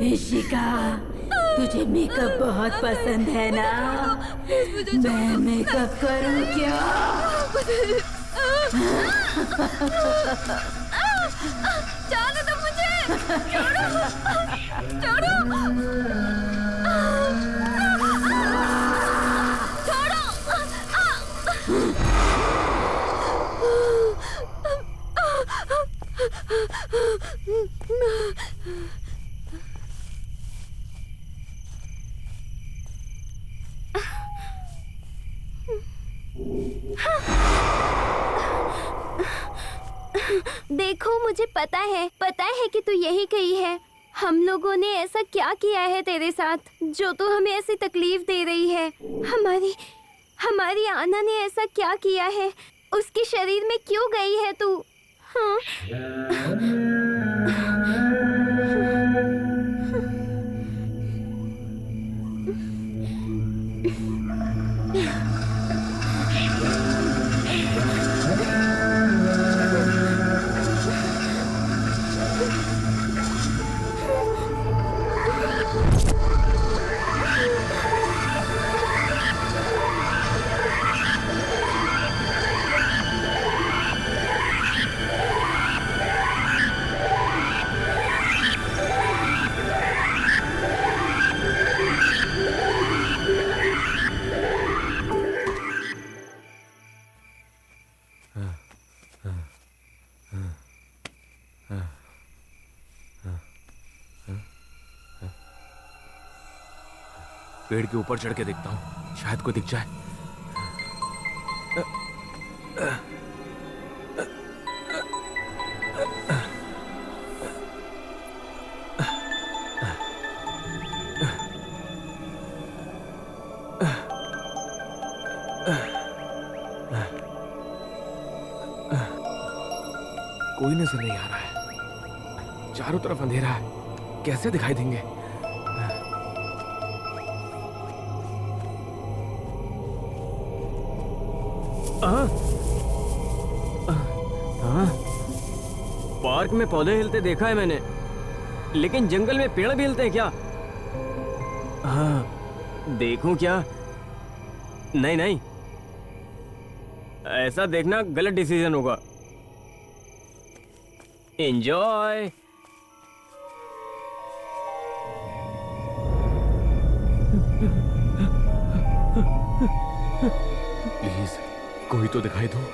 इशिका, तुझे मेकअप बहुत पसंद है ना? मैं मेकअप करूं क्या? जाने दो मुझे। छोड़ो, छोड़ो, देखो, मुझे पता है कि तू यही कही है। हम लोगों ने ऐसा क्या किया है तेरे साथ जो तू हमें ऐसी तकलीफ दे रही है? हमारी आना ने ऐसा क्या किया है? उसके शरीर में क्यों गई है तू? हाँ? पेड़ के ऊपर चढ़ के देखता हूँ, शायद कोई दिख जाए। कोई नजर नहीं आ रहा है, चारों तरफ अंधेरा है, कैसे दिखाई देंगे? पार्क में पौधे हिलते देखा है मैंने, लेकिन जंगल में पेड़ भी हिलते हैं क्या? हाँ, देखूं क्या? नहीं नहीं, ऐसा देखना गलत डिसीजन होगा। एंजॉय। प्लीज कोई तो दिखाई दो।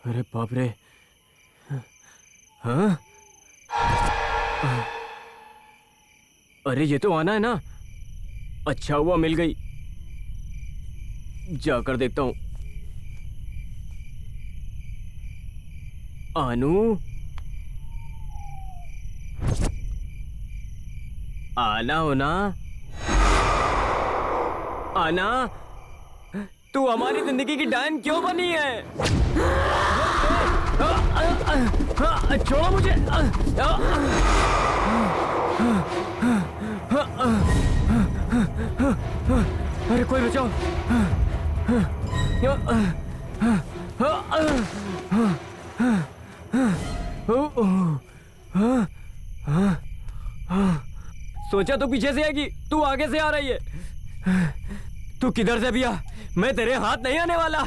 अरे बाप रे। हाँ? अरे ये तो आना है ना। अच्छा हुआ मिल गई, जाकर देखता हूँ। आनू, आना हो ना? आना, तू हमारी जिंदगी की डायन क्यों बनी है? छोड़ो मुझे। अरे कोई बचाओ। सोचा तो पीछे से आएगी, तू आगे से आ रही है। तू किधर से भी आ, मैं तेरे हाथ नहीं आने वाला।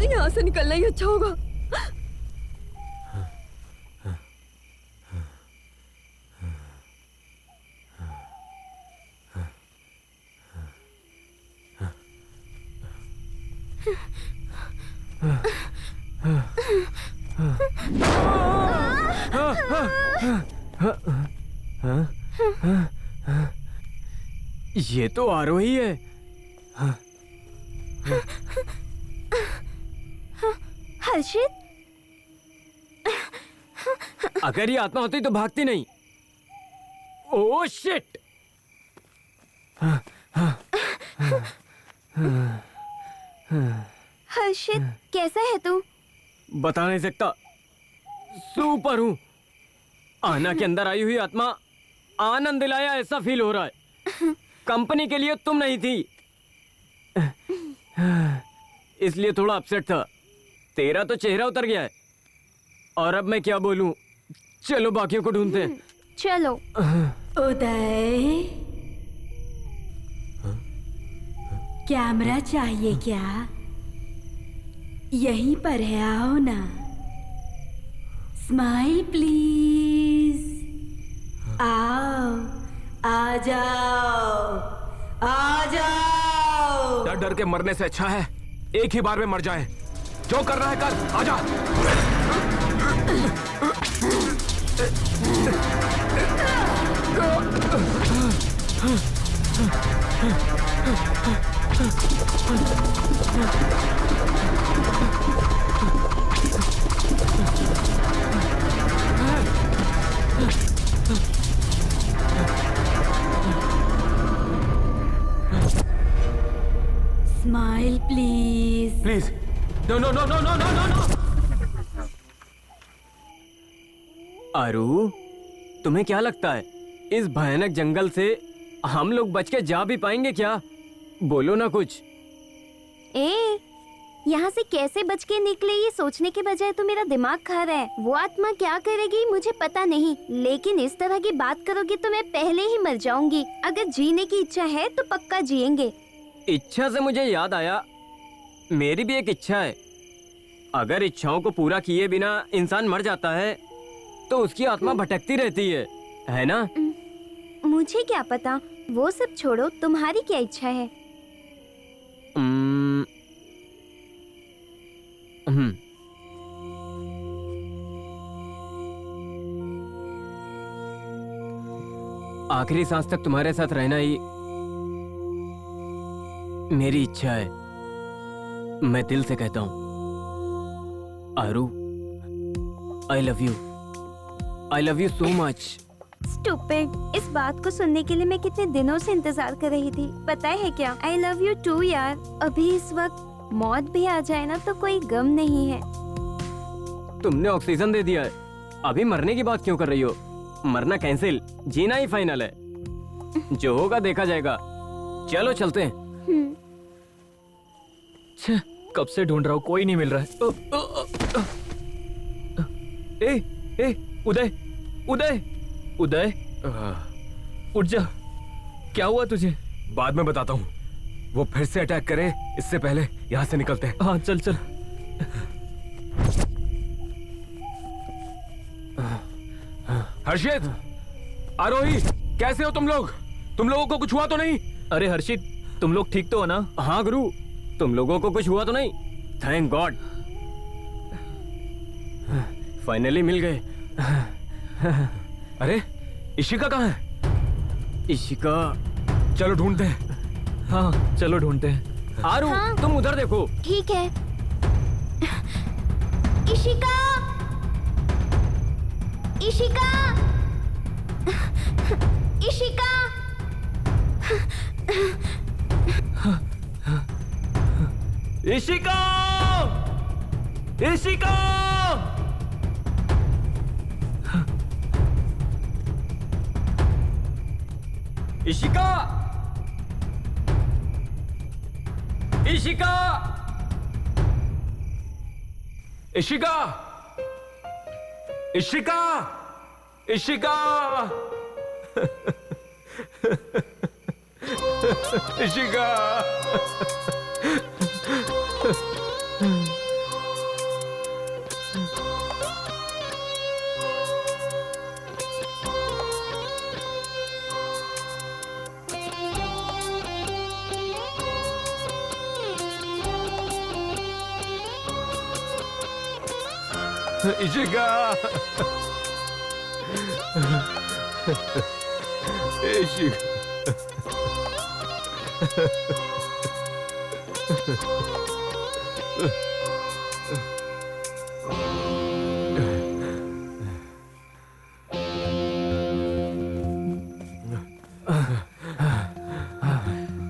यहाँ से निकलना ही अच्छा होगा। ये तो आरोही है। हर्षित, अगर ये आत्मा होती तो भागती नहीं। Oh shit. हर्षित, कैसा है तू? बता नहीं सकता, सुपर हूँ। आना के अंदर आई हुई आत्मा आनंद दिलाया ऐसा फील हो रहा है। कंपनी के लिए तुम नहीं थी, इसलिए थोड़ा अपसेट था। तेरा तो चेहरा उतर गया है। और अब मैं क्या बोलूं? चलो बाकियों को ढूंढते हैं। चलो। उदय, कैमरा चाहिए क्या? यहीं पर है, आओ ना। Smile please. आओ, आ जाओ, आ जाओ। डर डर के मरने से अच्छा है एक ही बार में मर जाए। जो कर रहा है कर, आजा। Smile please. Please, no no no no no no no no. Aaru, तुम्हें क्या लगता है इस भयानक जंगल से हम लोग बच के जा भी पाएंगे क्या? बोलो ना कुछ। यहाँ से कैसे बच के निकले ये सोचने के बजाय तो मेरा दिमाग खा रहा है। वो आत्मा क्या करेगी मुझे पता नहीं, लेकिन इस तरह की बात करोगे तो मैं पहले ही मर जाऊंगी। अगर जीने की इच्छा है तो पक्का जिएंगे। इच्छा से मुझे याद आया, मेरी भी एक इच्छा है। अगर इच्छाओं को पूरा किए बिना इंसान मर जाता है तो उसकी आत्मा भटकती रहती है ना? मुझे क्या पता, वो सब छोड़ो, तुम्हारी क्या इच्छा है? आखिरी सांस तक तुम्हारे साथ रहना ही मेरी इच्छा है। मैं दिल से कहता हूँ Aaru, I love you so much. Stupid, इस बात को सुनने के लिए मैं कितने दिनों से इंतजार कर रही थी। पता है क्या, आई लव यू टू यार। अभी इस वक्त मौत भी आ जाए ना तो कोई गम नहीं है। तुमने ऑक्सीजन दे दिया है, अभी मरने की बात क्यों कर रही हो? मरना कैंसिल, जीना ही फाइनल है। जो होगा देखा जाएगा। चलो चलते हैं। कब से ढूंढ रहा हूँ, कोई नहीं मिल रहा है। ए, उदय, उदय, उदय, उठ जा। क्या हुआ तुझे? बाद में बताता हूँ। वो फिर से अटैक करे इससे पहले यहाँ से निकलते हैं। हाँ चल चल। हर्षित, आरोही, कैसे हो तुम लोग? तुम लोगों को कुछ हुआ तो नहीं? अरे हर्षित, तुम लोग ठीक तो हो ना? हाँ गुरु, तुम लोगों को कुछ हुआ तो नहीं? थैंक गॉड, फाइनली मिल गए। अरे इशिका कहाँ है? इशिका, चलो ढूंढते हैं। हाँ चलो ढूंढते हैं। आरू, हाँ? तुम उधर देखो। ठीक है। इशिका, इशिका, इशिका। इशिका, इशिका। इशिका, इशिका, इशिका, इशिका, इशिका, इशिका। इशिका, इशिका।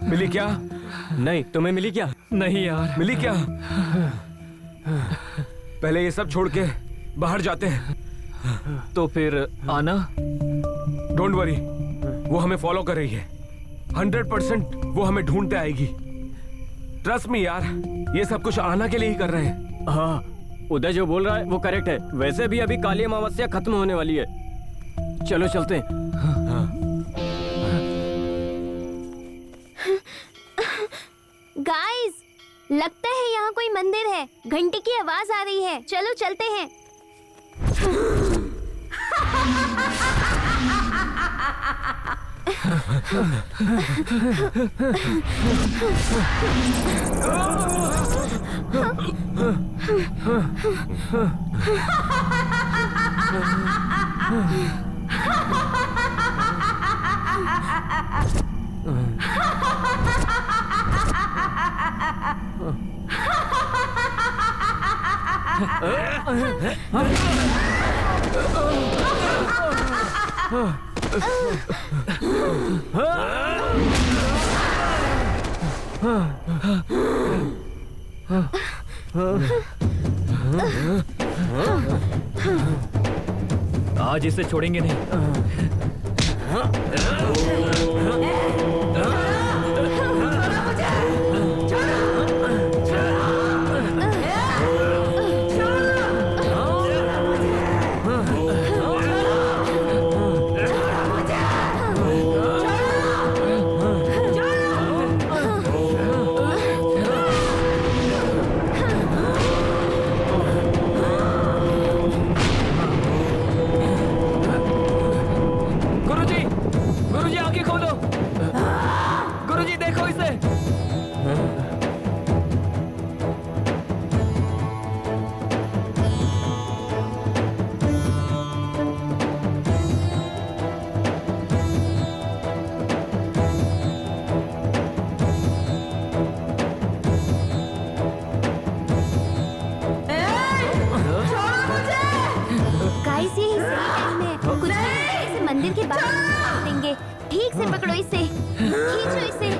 मिली क्या? नहीं, तुम्हें मिली क्या? नहीं यार। मिली क्या? पहले ये सब छोड़ के बाहर जाते हैं। तो फिर आना? डोंट वरी, वो हमें फॉलो कर रही है। 100% वो हमें ढूंढते आएगी। ट्रस्ट मी यार, ये सब कुछ आना के लिए ही कर रहे हैं। हाँ, उदय जो बोल रहा है वो करेक्ट है। वैसे भी अभी काली अमावस्या खत्म होने वाली है। चलो चलते हैं। गाइस, लगता है यहाँ कोई मंदिर है। घंटी की आवाज आ रही है। चलो चलते हैं। आज इसे छोड़ेंगे नहीं। गुरुजी आंखें खोलो। गुरुजी देखो इसे। गाइस, यही सही टाइम है। कुछ इसे मंदिर के बाहर निकाल देंगे। ठीक से पकड़ो इसे। खींचो इसे।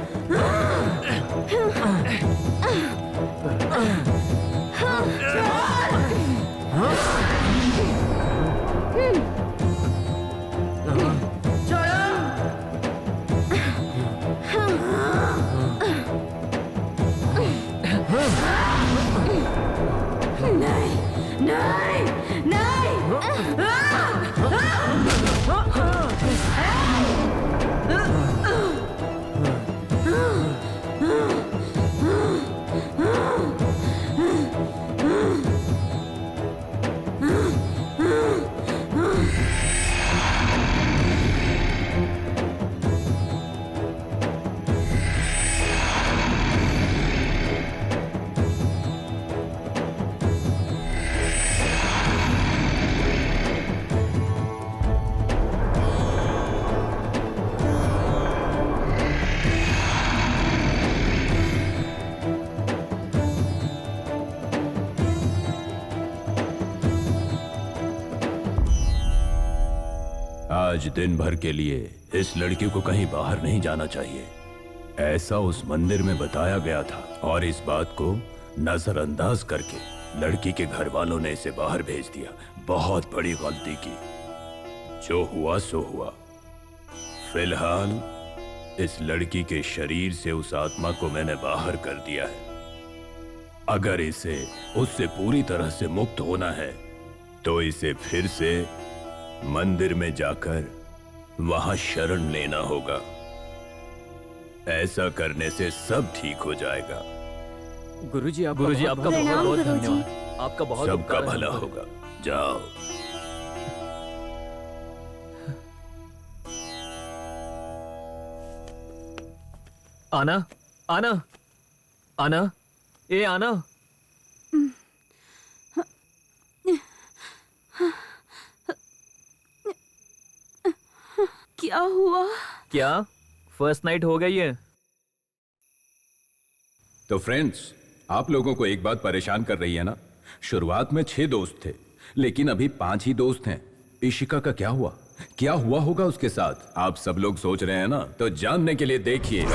आज दिन भर के लिए इस लड़की को कहीं बाहर नहीं जाना चाहिए, ऐसा उस मंदिर में बताया गया था। और इस बात को नजरअंदाज करके लड़की के घर वालों ने इसे बाहर भेज दिया। बहुत बड़ी गलती की। जो हुआ सो हुआ। फिलहाल इस लड़की के शरीर से उस आत्मा को मैंने बाहर कर दिया है। अगर इसे उससे पूरी तरह से मुक्त होना है तो इसे फिर से मंदिर में जाकर वहां शरण लेना होगा। ऐसा करने से सब ठीक हो जाएगा। गुरुजी आपका बहुत बहुत गुरुजी। धन्यवाद। आपका बहुत सबका उपकार है। भला होगा। जाओ। आना, आना, आना, ए आना। क्या हुआ? क्या फर्स्ट नाइट हो गई है? तो फ्रेंड्स, आप लोगों को एक बात परेशान कर रही है ना? शुरुआत में 6 दोस्त थे, लेकिन अभी 5 ही दोस्त हैं। इशिका का क्या हुआ? क्या हुआ होगा उसके साथ? आप सब लोग सोच रहे हैं ना? तो जानने के लिए देखिए